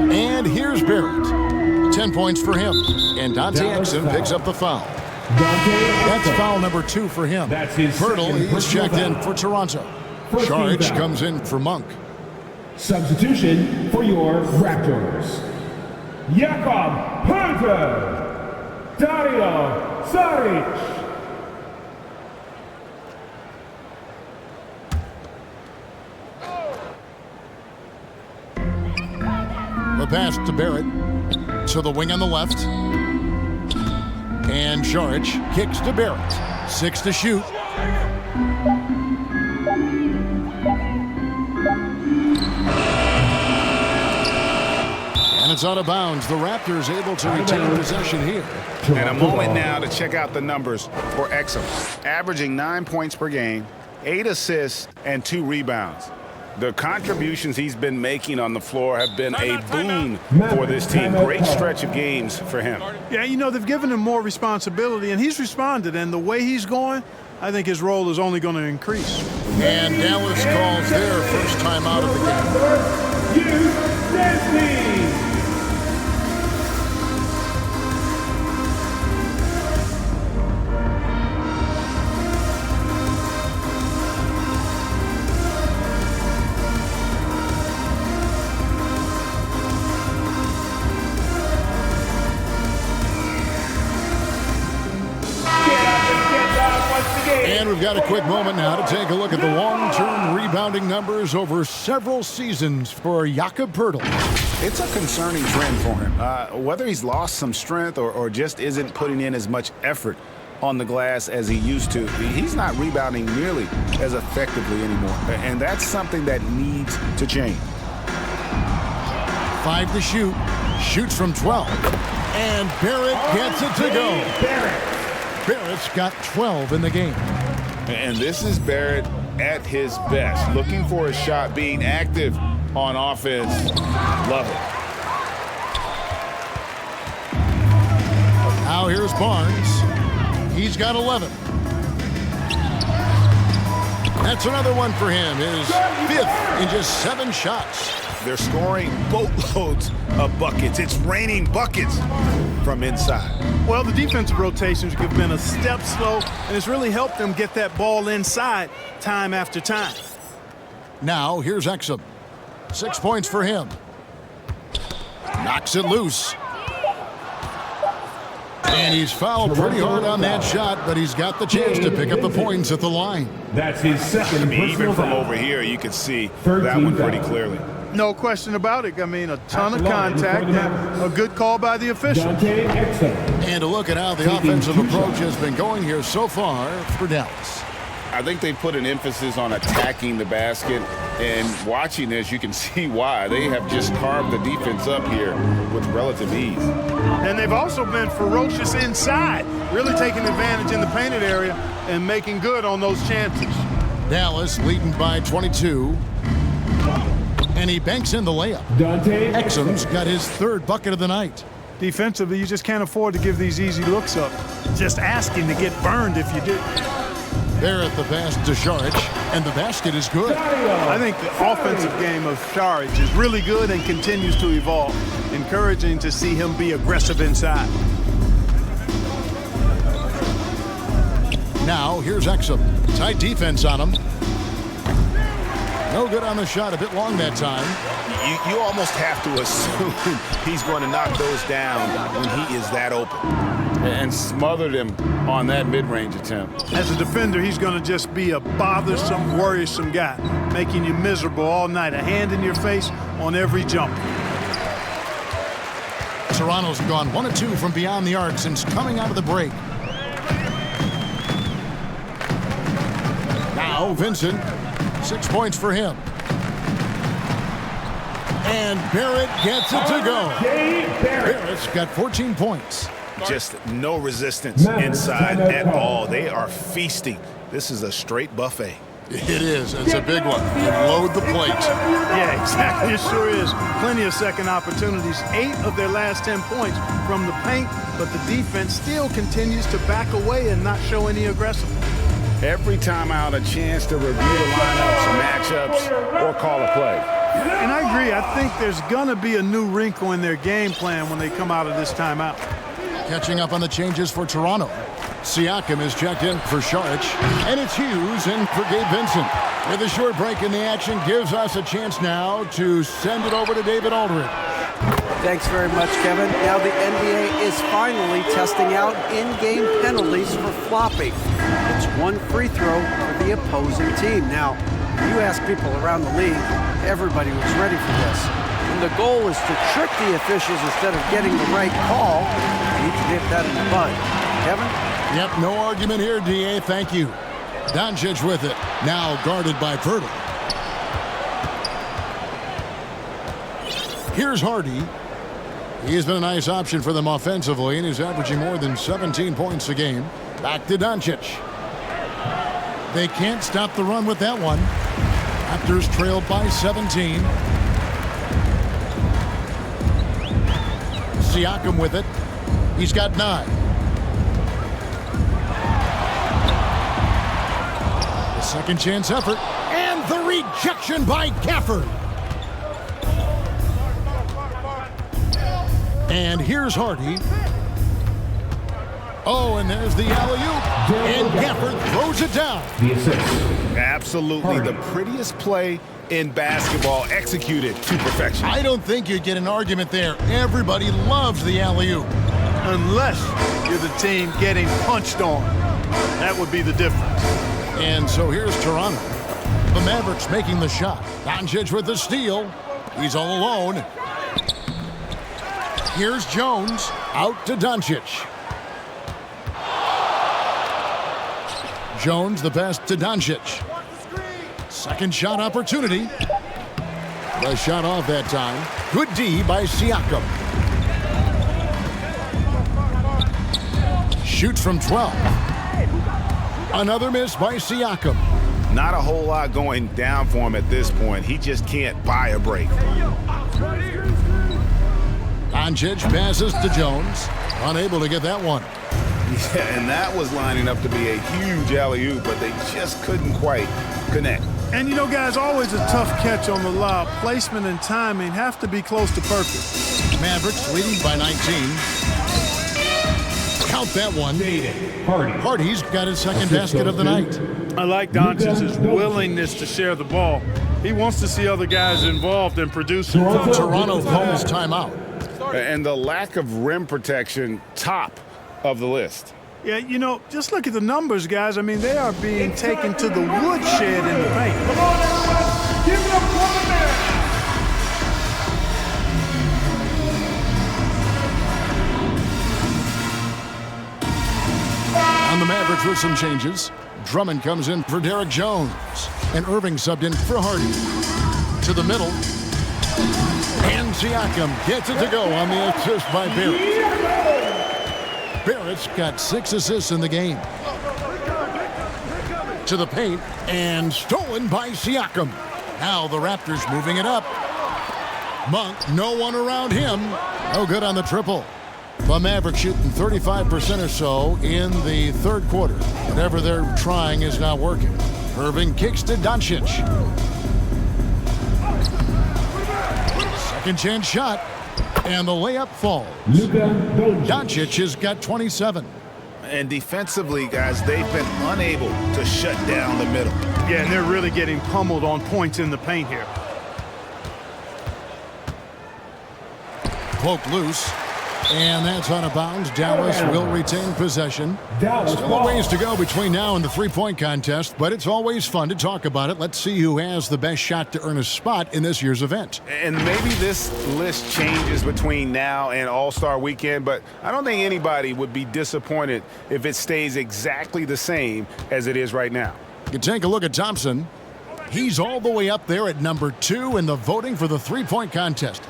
And here's Barrett. 10 points for him. And Dante Exum picks up the foul. That's foul number 2 for him. Pirtle is checked in for Toronto. Charge comes in for Monk. Substitution for your Raptors. Jakob Poeltl. Dario Saric. The pass to Barrett. To the wing on the left. And Saric kicks to Barrett. 6 to shoot. And it's out of bounds. The Raptors able to retain possession here. And a moment now to check out the numbers for Exum. Averaging 9 points per game, 8 assists, and 2 rebounds. The contributions he's been making on the floor have been a boon for this team. Great stretch of games for him. Yeah, you know, they've given him more responsibility, and he's responded. And the way he's going, I think his role is only going to increase. And Dallas calls their first time out of the game. Hugh Disney. And we've got a quick moment now to take a look at the long-term rebounding numbers over several seasons for Jakob Poeltl. It's a concerning trend for him. Whether he's lost some strength or just isn't putting in as much effort on the glass as he used to, he's not rebounding nearly as effectively anymore. And that's something that needs to change. 5 to shoot. Shoots from 12. And Barrett gets it to go. Barrett's got 12 in the game. And this is Barrett at his best, looking for a shot, being active on offense. Love it. Now here's Barnes. He's got 11. That's another one for him, his 5th in just 7 shots. They're scoring boatloads of buckets. It's raining buckets from inside. Well, the defensive rotations have been a step slow, and it's really helped them get that ball inside time after time. Now, here's Exum. 6 points for him. Knocks it loose. And he's fouled pretty hard on that shot, but he's got the chance to pick up the points at the line. That's his second. Even from over here, you can see that one pretty clearly. No question about it. I mean, a ton of contact and a good call by the official. And a look at how the offensive approach has been going here so far for Dallas. I think they put an emphasis on attacking the basket, and watching this, you can see why. They have just carved the defense up here with relative ease. And they've also been ferocious inside, really taking advantage in the painted area and making good on those chances. Dallas leading by 22. And he banks in the layup. Exum's got his 3rd bucket of the night. Defensively, you just can't afford to give these easy looks up. Just asking to get burned if you do. Barrett the pass to Saric, and the basket is good. I think the offensive game of Saric is really good and continues to evolve. Encouraging to see him be aggressive inside. Now, here's Exum. Tight defense on him. No good on the shot, a bit long that time. You almost have to assume he's going to knock those down when he is that open. And smothered him on that mid-range attempt. As a defender, he's going to just be a bothersome, worrisome guy, making you miserable all night, a hand in your face on every jump. Toronto's gone 1 of 2 from beyond the arc since coming out of the break. Now, Vincent. 6 points for him. And Barrett gets it to go. Barrett's got 14 points. Just no resistance inside at all. They are feasting. This is a straight buffet. It is. It's a big one. Load the plate. Yeah, exactly. It sure is. Plenty of second opportunities. 8 of their last 10 points from the paint, but the defense still continues to back away and not show any aggressiveness. Every time out, a chance to review the lineups, matchups, or call a play. And I agree. I think there's going to be a new wrinkle in their game plan when they come out of this timeout. Catching up on the changes for Toronto. Siakam is checked in for Saric, and it's Hughes in for Gabe Vincent. With a short break in the action, gives us a chance now to send it over to David Aldridge. Thanks very much, Kevin. Now the NBA is finally testing out in-game penalties for flopping. It's 1 free throw for the opposing team. Now, you ask people around the league, everybody was ready for this. And the goal is to trick the officials instead of getting the right call. You can hit that in the bud. Kevin? Yep, no argument here, D.A. Thank you. Doncic with it. Now guarded by Pirtle. Here's Hardy. He's been a nice option for them offensively, and he's averaging more than 17 points a game. Back to Doncic. They can't stop the run with that one. Raptors trailed by 17. Siakam with it. He's got 9. The second chance effort. And the rejection by Gafford. And here's Hardy. Oh, and there's the alley-oop. And Gafford throws it down. The assist. Absolutely the prettiest play in basketball, executed to perfection. I don't think you'd get an argument there. Everybody loves the alley-oop. Unless you're the team getting punched on. That would be the difference. And so here's Toronto. The Mavericks making the shot. Doncic with the steal. He's all alone. Here's Jones. Out to Doncic. Jones, the pass to Doncic. Second shot opportunity. The shot off that time. Good D by Siakam. Shoots from 12. Another miss by Siakam. Not a whole lot going down for him at this point. He just can't buy a break. Doncic passes to Jones. Unable to get that one. Yeah, and that was lining up to be a huge alley-oop, but they just couldn't quite connect. And you know, guys, always a tough catch on the lob. Placement and timing have to be close to perfect. Mavericks leading by 19. Count that one. Hardy's got his second basket of the night. I like Doncic's willingness to share the ball. He wants to see other guys involved and producing. Toronto calls timeout. And the lack of rim protection, top of the list. Yeah, you know, just look at the numbers, guys. I mean, they are being taken to the woodshed in the paint. Come on, everyone. Give it up for the man. On the Mavericks with some changes. Drummond comes in for Derek Jones. And Irving subbed in for Hardy. To the middle. And Siakam gets it to go on the assist by Barrett. Barrett's got 6 assists in the game. To the paint, and stolen by Siakam. Now the Raptors moving it up. Monk, no one around him. No good on the triple. The Mavericks shooting 35% or so in the third quarter. Whatever they're trying is not working. Irving kicks to Doncic. Second chance shot. And the layup falls. Doncic has got 27. And defensively, guys, they've been unable to shut down the middle. Yeah, and they're really getting pummeled on points in the paint here. Poke loose. And that's out of bounds. Dallas will retain possession. Still a ways to go between now and the three-point contest, but it's always fun to talk about it. Let's see who has the best shot to earn a spot in this year's event. And maybe this list changes between now and All-Star Weekend, but I don't think anybody would be disappointed if it stays exactly the same as it is right now. You take a look at Thompson. He's all the way up there at number 2 in the voting for the three-point contest.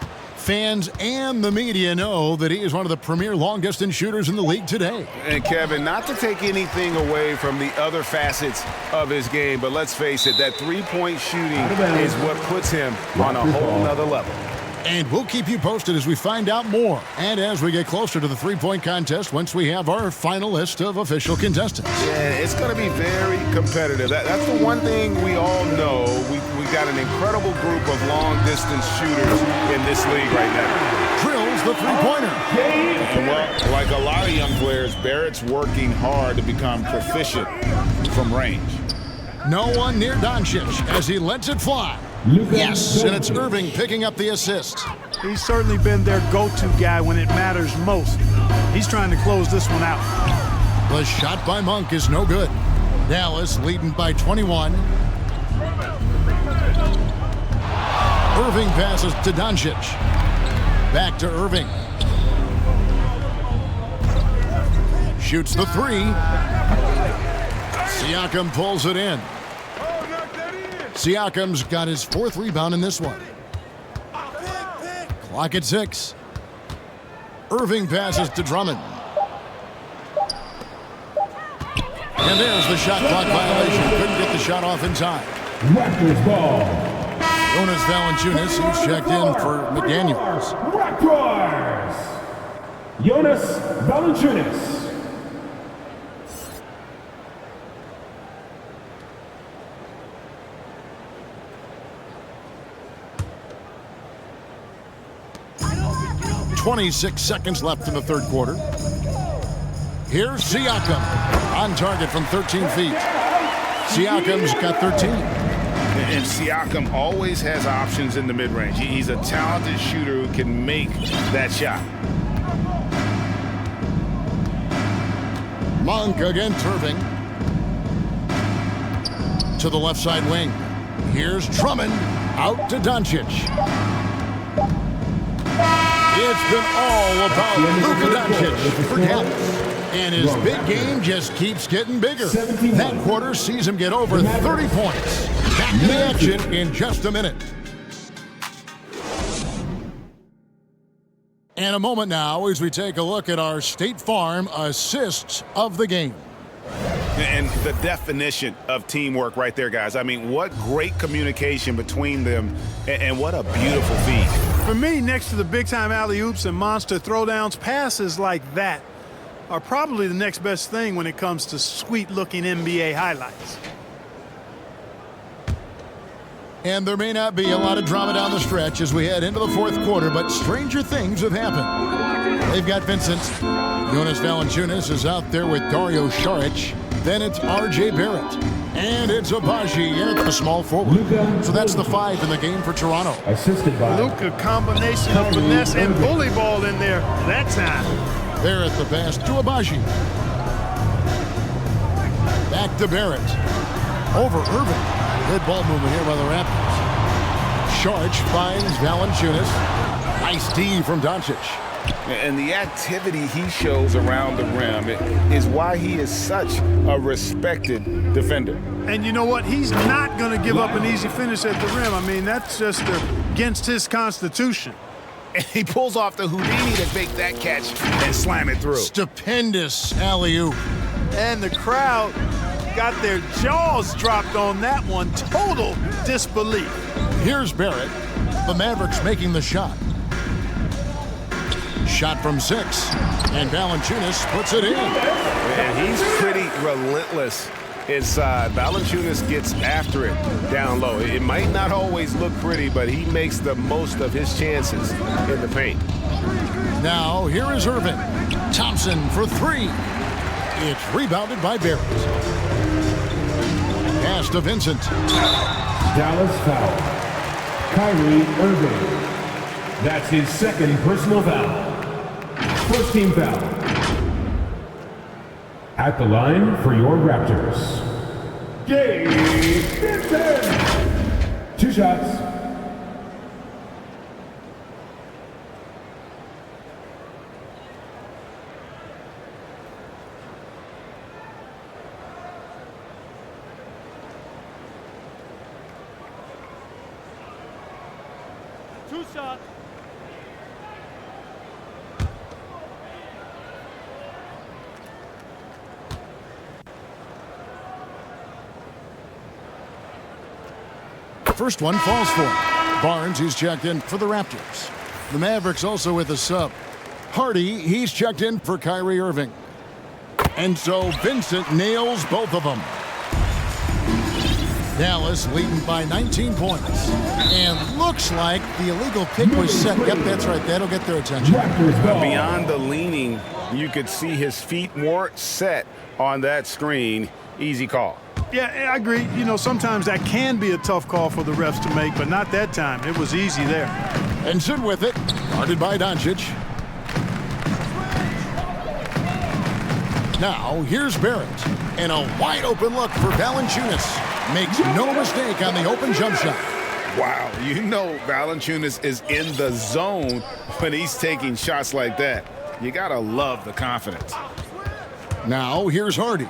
fans and the media know that he is one of the premier long-distance shooters in the league today. And, Kevin, not to take anything away from the other facets of his game, but let's face it, that three-point shooting is what puts him on a whole nother level. And we'll keep you posted as we find out more and as we get closer to the three-point contest once we have our final list of official contestants. Yeah, it's going to be very competitive. That's the one thing we all know. We got an incredible group of long-distance shooters in this league right now. Drills the three-pointer. And well, like a lot of young players, Barrett's working hard to become proficient from range. No one near Doncic as he lets it fly. Yes, and it's Irving picking up the assist. He's certainly been their go-to guy when it matters most. He's trying to close this one out. The shot by Monk is no good. Dallas leading by 21. Irving passes to Doncic. Back to Irving. Shoots the three. Siakam pulls it in. Siakam's got his fourth rebound in this one. Clock at 6. Irving passes to Drummond. And there's the shot clock violation. Couldn't get the shot off in time. Raptors ball. Jonas Valanciunas, who's checked in for McDaniels. Raptors. Jonas Valanciunas. .26 seconds left in the third quarter. Here's Siakam on target from 13 feet. Siakam's got 13. And Siakam always has options in the mid-range. He's a talented shooter who can make that shot. Monk against Irving. To the left side wing. Here's Drummond out to Doncic. It's been all about Luka Doncic for Dallas. And his big game just keeps getting bigger. That quarter sees him get over 30 points. Back to the action in just a minute. And a moment now as we take a look at our State Farm assists of the game. And the definition of teamwork right there, guys. I mean, what great communication between them, and what a beautiful feed. For me, next to the big-time alley-oops and monster throwdowns, passes like that are probably the next best thing when it comes to sweet-looking NBA highlights. And there may not be a lot of drama down the stretch as we head into the fourth quarter, but stranger things have happened. They've got Vincent. Jonas Valanciunas is out there with Dario Saric. Then it's R.J. Barrett. And it's Abaji, and it's the small forward. So that's the 5 in the game for Toronto. Assisted by Luka, combination of finesse and bully ball in there that time. Barrett the pass to Abaji. Back to Barrett. Over Irving. Good ball movement here by the Raptors. Saric finds Valanciunas. Nice D from Doncic. And the activity he shows around the rim is why he is such a respected defender. And you know what? He's not going to give up an easy finish at the rim. I mean, that's just against his constitution. And he pulls off the Houdini to make that catch and slam it through. Stupendous alley-oop. And the crowd got their jaws dropped on that one. Total disbelief. Here's Barrett. The Mavericks making the shot. Shot from 6, and Valanciunas puts it in. And he's pretty relentless inside. Valanciunas gets after it down low. It might not always look pretty, but he makes the most of his chances in the paint. Now, here is Irving. Thompson for 3. It's rebounded by Barrett. Pass to Vincent. Dallas foul. Kyrie Irving. That's his second personal foul. First team foul. At the line for your Raptors. Gabe Vincent. 2 shots. First one falls for him. Barnes, he's checked in for the Raptors. The Mavericks also with a sub. Hardy, he's checked in for Kyrie Irving. And so Vincent nails both of them. Dallas leading by 19 points. And looks like the illegal pick was set. Yep, that's right. That'll get their attention. Beyond the leaning, you could see his feet more set on that screen. Easy call. Yeah, I agree. You know, sometimes that can be a tough call for the refs to make, but not that time. It was easy there. Benson with it. Guarded by Doncic. Now, here's Barrett. And a wide open look for Valanciunas. Makes no mistake on the open jump shot. Wow, you know Valanciunas is in the zone when he's taking shots like that. You gotta love the confidence. Now, here's Hardy.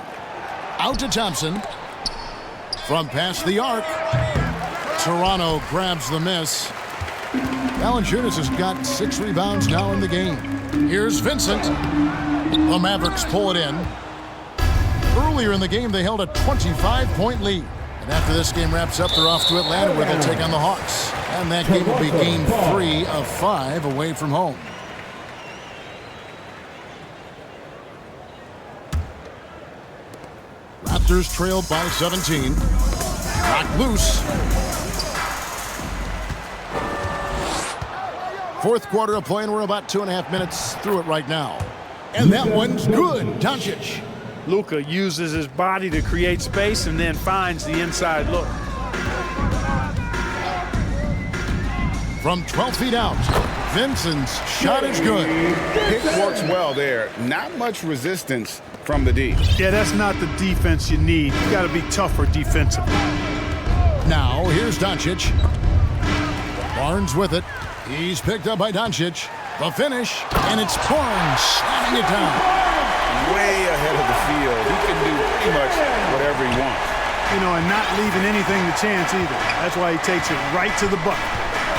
Out to Thompson. From past the arc. Toronto grabs the miss. Valanciunas has got 6 rebounds now in the game. Here's Vincent. The Mavericks pull it in. Earlier in the game, they held a 25-point lead. And after this game wraps up, they're off to Atlanta where they'll take on the Hawks. And that game will be game 3 of 5 away from home. Raptors trailed by 17. Knocked loose. Fourth quarter of play, and we're about 2.5 minutes through it right now. And that one's good. Doncic. Luka uses his body to create space and then finds the inside look. From 12 feet out, Vincent's shot is good. Pick works well there. Not much resistance from the D. Yeah, that's not the defense you need. You got to be tougher defensively. Now, here's Doncic. Barnes with it. He's picked up by Doncic. The finish, and it's Barnes slamming it down. Way ahead of the field. He can do pretty much whatever he wants. You know, and not leaving anything to chance either. That's why he takes it right to the bucket.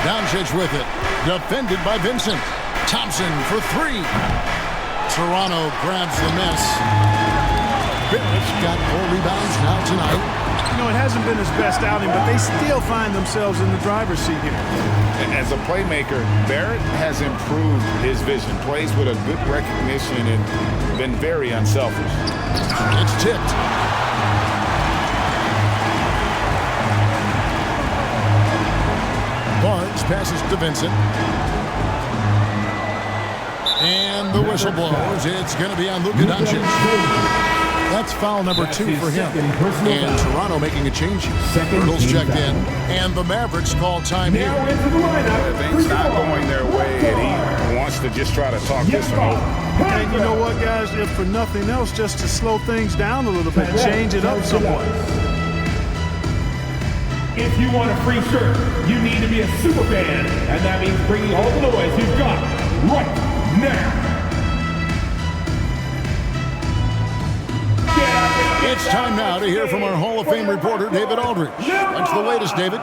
Doncic with it. Defended by Vincent. Thompson for 3. Toronto grabs the miss. Barrett's got 4 rebounds now tonight. You know, it hasn't been his best outing, but they still find themselves in the driver's seat here. As a playmaker, Barrett has improved his vision. Plays with a good recognition and been very unselfish. It's tipped. Barnes passes to Vincent. And the whistle blows. It's going to be on Luka Doncic. That's foul number 2 for him. And Toronto making a change. Hurdles checked in. And the Mavericks call time here. Things not going their way, and he wants to just try to talk this one over. And you know what, guys? If for nothing else, just to slow things down a little bit, change it up somewhat. If you want a free shirt, you need to be a super fan, and that means bringing all the noise you've got right now. It's time now to hear from our Hall of Fame reporter, David Aldridge. What's the latest, David?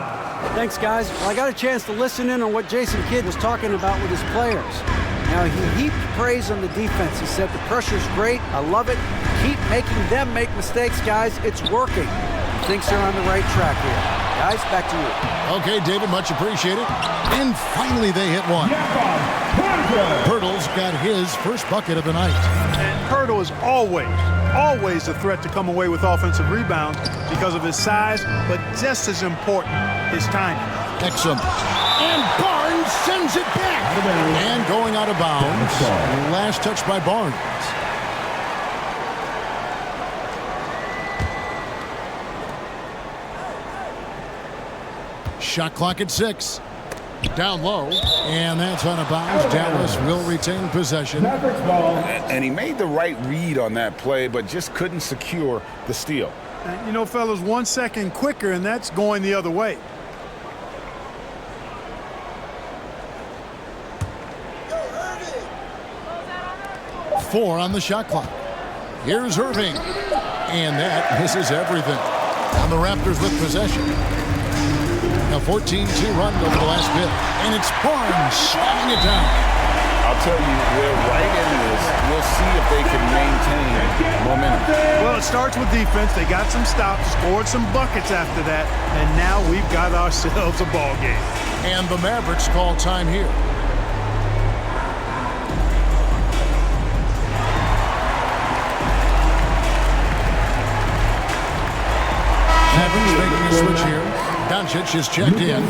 Thanks, guys. Well, I got a chance to listen in on what Jason Kidd was talking about with his players. Now, he heaped praise on the defense. He said the pressure's great. I love it. Keep making them make mistakes, guys. It's working. He thinks they're on the right track here. Guys, back to you. Okay, David, much appreciated. And finally, they hit one. Hurdle's got his first bucket of the night. And Hurdle is always a threat to come away with offensive rebounds because of his size, but just as important, his timing. Exum. And Barnes sends it back. And going out of bounds. Last touch by Barnes. Shot clock at 6. Down low, and that's out of bounds. Dallas will retain possession. And he made the right read on that play, but just couldn't secure the steal. And you know, fellas, 1 second quicker, and that's going the other way. Four on the shot clock. Here's Irving, and that misses everything. And the Raptors with possession. A 14-2 run over the last bit, and it's Barnes slamming it down. I'll tell you, we're right in this. We'll see if they can maintain momentum. Well, it starts with defense. They got some stops, scored some buckets after that, and now we've got ourselves a ball game. And the Mavericks call time here. Mavericks making a switch here. Doncic is checked in.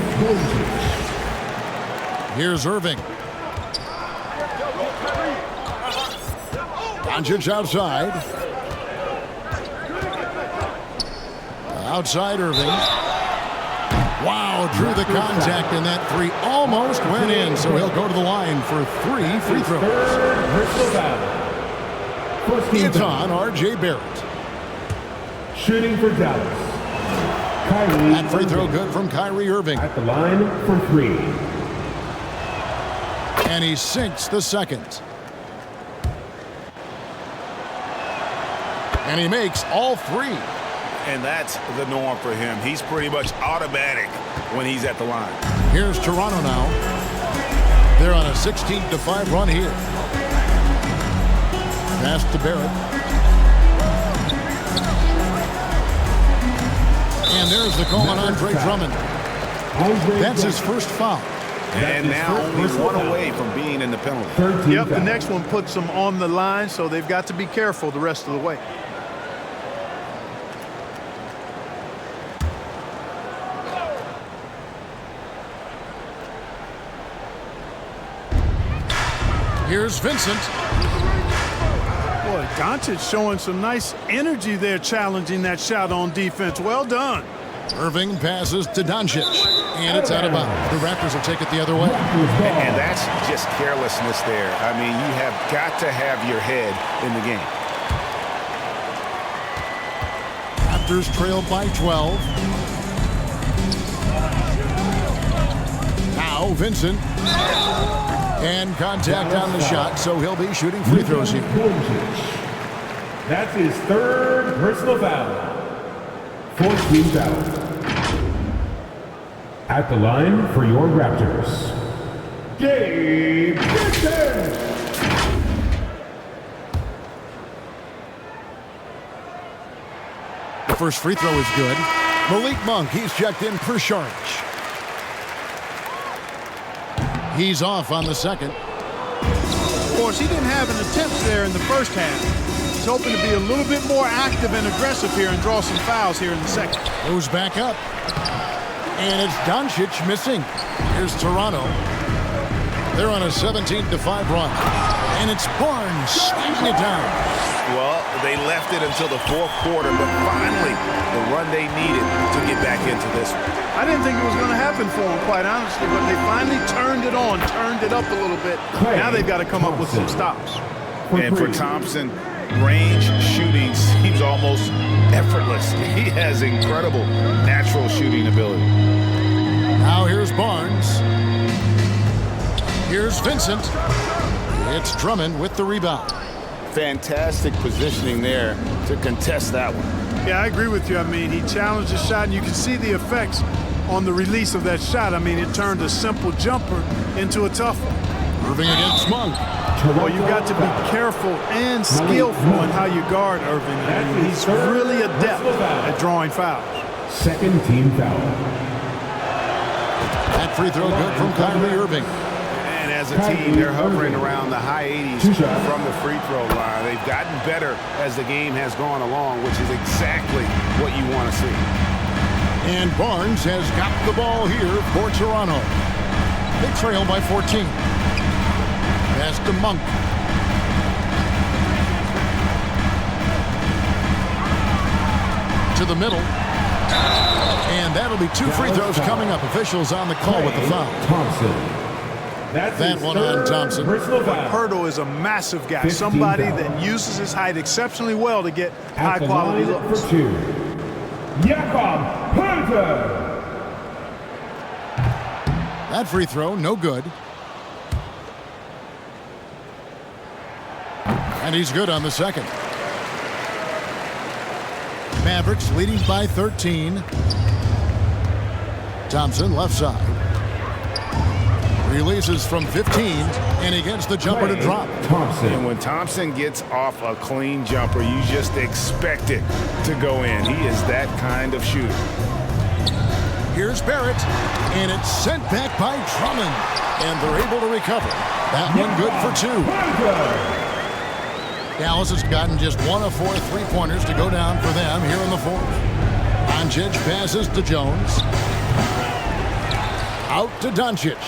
Here's Irving. Doncic outside. Outside Irving. Wow, drew the contact, and that three almost went in, so he'll go to the line for 3 free throws. It's on R.J. Barrett. Shooting for Dallas. That free throw good from Kyrie Irving. At the line for 3. And he sinks the second. And he makes all 3. And that's the norm for him. He's pretty much automatic when he's at the line. Here's Toronto now. They're on a 16-5 run here. Pass to Barrett. And there's the call on Andre Drummond. That's his first foul. And now only 1 away from being in the penalty. Yep, the next one puts them on the line, so they've got to be careful the rest of the way. Here's Vincent. Boy, Doncic showing some nice energy there, challenging that shot on defense. Well done. Irving passes to Doncic, and it's out of bounds. The Raptors will take it the other way. And that's just carelessness there. I mean, you have got to have your head in the game. Raptors trail by 12. Now Vincent. And contact on the shot, so he'll be shooting free throws here. That's his 3rd personal foul. 14 foul. At the line for your Raptors, Gabe Vincent. The first free throw is good. Malik Monk, he's checked in for Sharch. He's off on the second. Of course, he didn't have an attempt there in the first half. He's hoping to be a little bit more active and aggressive here and draw some fouls here in the second. Goes back up. And it's Doncic missing. Here's Toronto. They're on a 17-5 run. And it's Barnes slamming it down. Well, they left it until the 4th quarter, but finally the run they needed to get back into this one. I didn't think it was going to happen for them, quite honestly, but they finally turned it on, turned it up a little bit. Now they've got to come up with some stops. And for Thompson, range shooting seems almost effortless. He has incredible natural shooting ability. Now here's Barnes. Here's Vincent. It's Drummond with the rebound. Fantastic positioning there to contest that one. Yeah, I agree with you. I mean, he challenged the shot, and you can see the effects on the release of that shot. I mean, it turned a simple jumper into a tough one. Irving against Monk. Well, you've got to be careful and skillful in how you guard Irving. I mean, he's really adept at drawing fouls. 2nd team foul. That free throw good from Kyrie Irving. And as a team, they're hovering around the high 80s from the free throw line. They've gotten better as the game has gone along, which is exactly what you want to see. And Barnes has got the ball here for Toronto. They trail by 14. Pass to Monk. To the middle. And that'll be 2 free throws coming up. Officials on the call with the foul. Thompson. That one on Thompson. Hurdle is a massive guy. Somebody that uses his height exceptionally well to get high-quality looks. For 2. Jakob Poeltl. That free throw, no good. And he's good on the second. Mavericks leading by 13. Thompson left side. Releases from 15, and he gets the jumper to drop. And when Thompson gets off a clean jumper, you just expect it to go in. He is that kind of shooter. Here's Barrett, and it's sent back by Drummond, and they're able to recover. That one good for 2. Dallas has gotten just 1 of 4 3-pointers to go down for them here in the 4th. Doncic passes to Jones. Out to Doncic.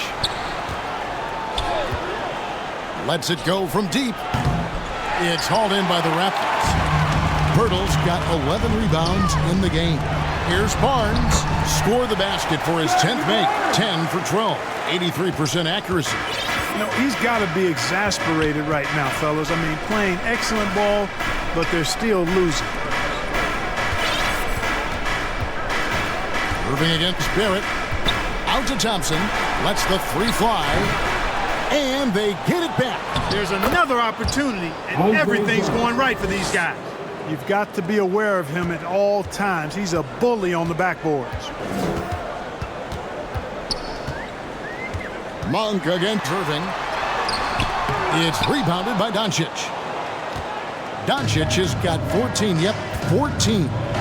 Lets it go from deep. It's hauled in by the Raptors. Pirtle's got 11 rebounds in the game. Here's Barnes. Score the basket for his 10th make. 10 for 12. 83% accuracy. You know, he's got to be exasperated right now, fellas. I mean, playing excellent ball, but they're still losing. Irving against Barrett. Out to Thompson. Lets the 3 fly. And they get it back. There's another opportunity, and everything's going right for these guys. You've got to be aware of him at all times. He's a bully on the backboards. Monk against Irving. It's rebounded by Doncic. Doncic has got 14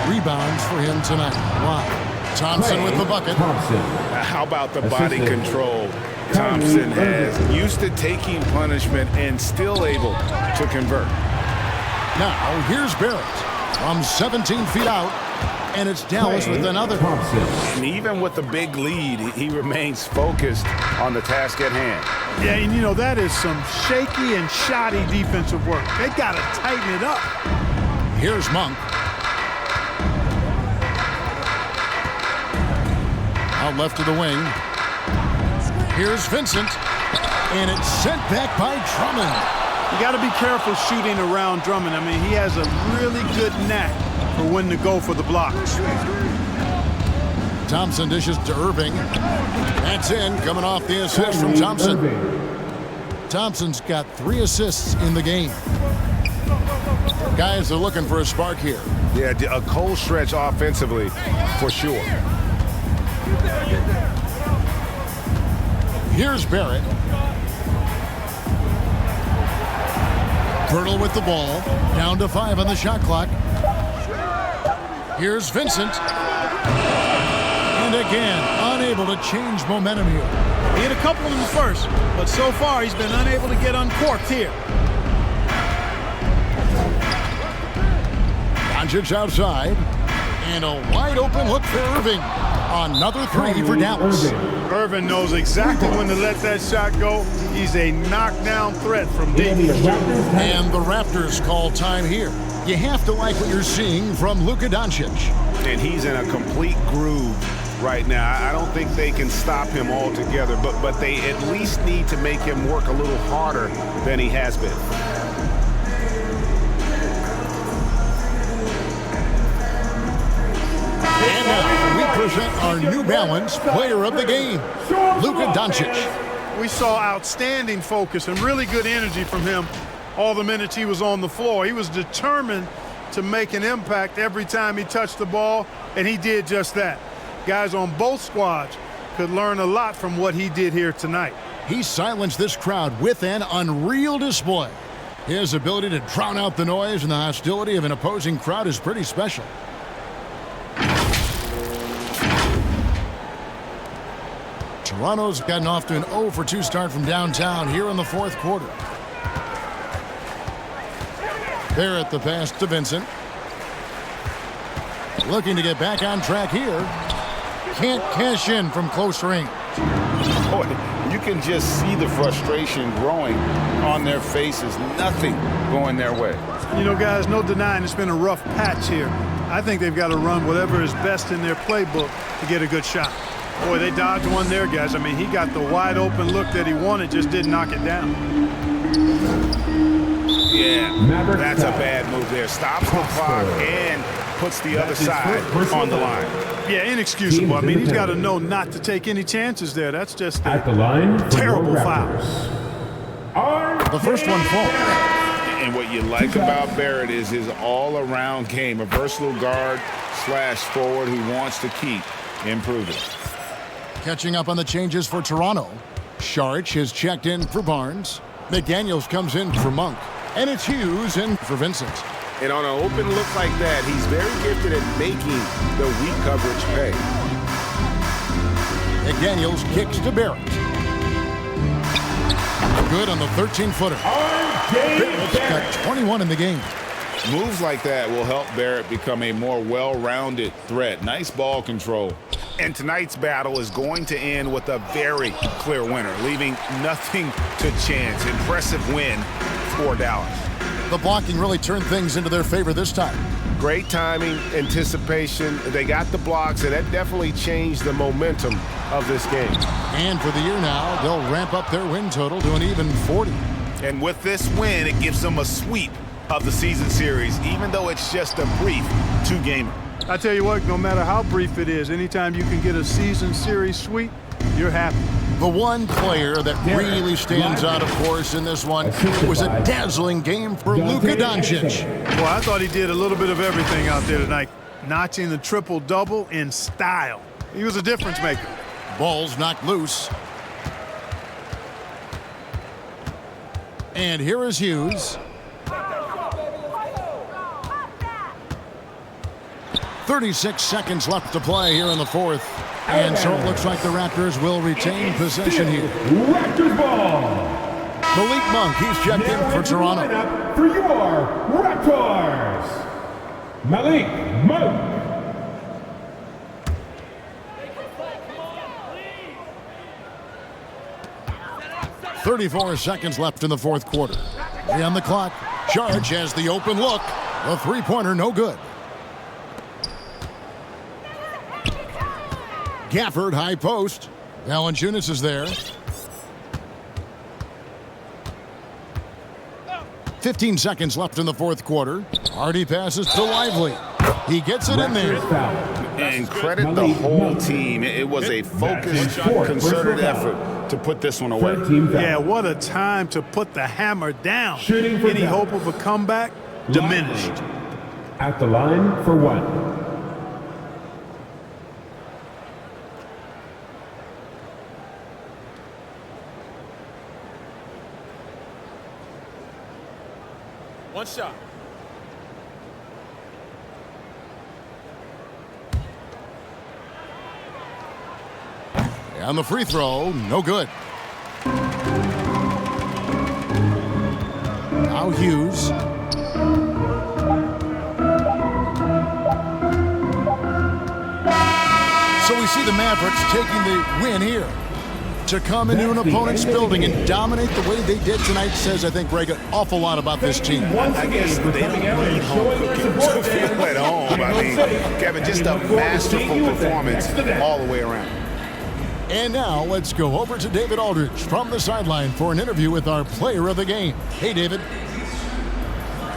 rebounds for him tonight. Wow. Thompson with the bucket. How about the body control Thompson has? Used to taking punishment and still able to convert. Now here's Barrett from 17 feet out, and it's Dallas with another. And even with the big lead, he remains focused on the task at hand. Yeah, and you know, that is some shaky and shoddy defensive work. They got to tighten it up. Here's Monk. Out left to the wing. Here's Vincent, and it's sent back by Drummond. You got to be careful shooting around Drummond. I mean, he has a really good knack for when to go for the blocks. Thompson dishes to Irving. That's in, coming off the assist from Thompson. Thompson's got 3 assists in the game. Guys are looking for a spark here. Yeah, a cold stretch offensively for sure. Here's Barrett. Pirtle with the ball. Down to 5 on the shot clock. Here's Vincent. And again, unable to change momentum here. He hit a couple in the first, but so far he's been unable to get uncorked here. Doncic outside. And a wide open look for Irving. Another 3 for Dallas. Irving knows exactly when to let that shot go. He's a knockdown threat from deep. And the Raptors call time here. You have to like what you're seeing from Luka Doncic. And he's in a complete groove right now. I don't think they can stop him altogether, but they at least need to make him work a little harder than he has been. And now we present our New Balance player of the game, Luka Doncic. We saw outstanding focus and really good energy from him all the minutes he was on the floor. He was determined to make an impact every time he touched the ball, and he did just that. Guys on both squads could learn a lot from what he did here tonight. He silenced this crowd with an unreal display. His ability to drown out the noise and the hostility of an opposing crowd is pretty special. Toronto's gotten off to an 0 for 2 start from downtown here in the 4th quarter. Barrett the pass to Vincent. Looking to get back on track here. Can't cash in from close range. Boy, you can just see the frustration growing on their faces. Nothing going their way. You know, guys, no denying it's been a rough patch here. I think they've got to run whatever is best in their playbook to get a good shot. Boy, they dodged one there, guys. I mean, he got the wide open look that he wanted, just didn't knock it down. Yeah, that's a bad move there. Stops the clock and puts the other side on the line. Yeah, inexcusable. I mean, he's got to know not to take any chances there. That's just a At the line, terrible foul. The first one falls. And what you like about Barrett is his all-around game, a versatile guard / forward who wants to keep improving. Catching up on the changes for Toronto. Sharch has checked in for Barnes. McDaniels comes in for Monk. And it's Hughes in for Vincent. And on an open look like that, he's very gifted at making the weak coverage pay. McDaniels kicks to Barrett. Good on the 13-footer. Barrett's got 21 in the game. Moves like that will help Barrett become a more well-rounded threat. Nice ball control. And tonight's battle is going to end with a very clear winner, leaving nothing to chance. Impressive win for Dallas. The blocking really turned things into their favor this time. Great timing, anticipation. They got the blocks, and that definitely changed the momentum of this game. And for the year now, they'll ramp up their win total to an even 40. And with this win, it gives them a sweep of the season series, even though it's just a brief two-gamer. I tell you what, no matter how brief it is, anytime you can get a season series sweep, you're happy. The one player that really stands out, of course, in this one, it was a dazzling game for Luka Doncic. Well, I thought he did a little bit of everything out there tonight, notching the triple-double in style. He was a difference maker. Ball's knocked loose. And here is Hughes. 36 seconds left to play here in the fourth. And so it looks like the Raptors will retain possession here. Raptors ball. Malik Monk, he's checked in for Toronto. For your Raptors, Malik Monk. 34 seconds left in the fourth quarter. 3 on the clock. Sharch has the open look. A three-pointer, no good. Gafford, high post. Valanciunas is there. 15 seconds left in the fourth quarter. Hardy passes to Lively. He gets it in there. And credit the whole team. It was a focused, concerted effort to put this one away. Yeah, what a time to put the hammer down. Any hope of a comeback diminished. At the line for one. One shot. On the free throw, no good. Now Hughes. So we see the Mavericks taking the win here. To come into an opponent's building and dominate the way they did tonight says, I think, Greg, an awful lot about this team. I guess they don't need home cooking to feel at home. I mean, Kevin, just a masterful performance all the way around. And now let's go over to David Aldridge from the sideline for an interview with our player of the game. Hey, David.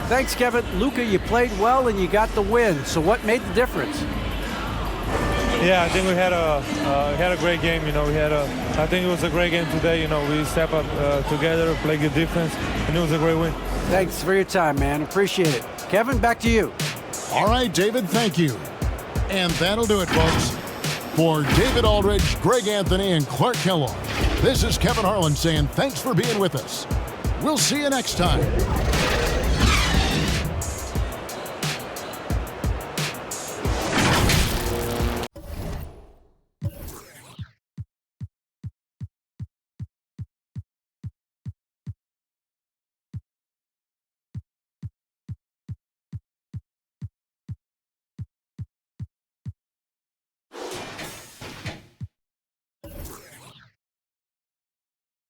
Thanks, Kevin. Luka, you played well and you got the win. So what made the difference? Yeah, I think we had a great game. You know, I think it was a great game today. You know, we step up together, play good defense, and it was a great win. Thanks for your time, man. Appreciate it. Kevin, back to you. All right, David, thank you. And that'll do it, folks. For David Aldridge, Greg Anthony, and Clark Kellogg, this is Kevin Harlan saying thanks for being with us. We'll see you next time.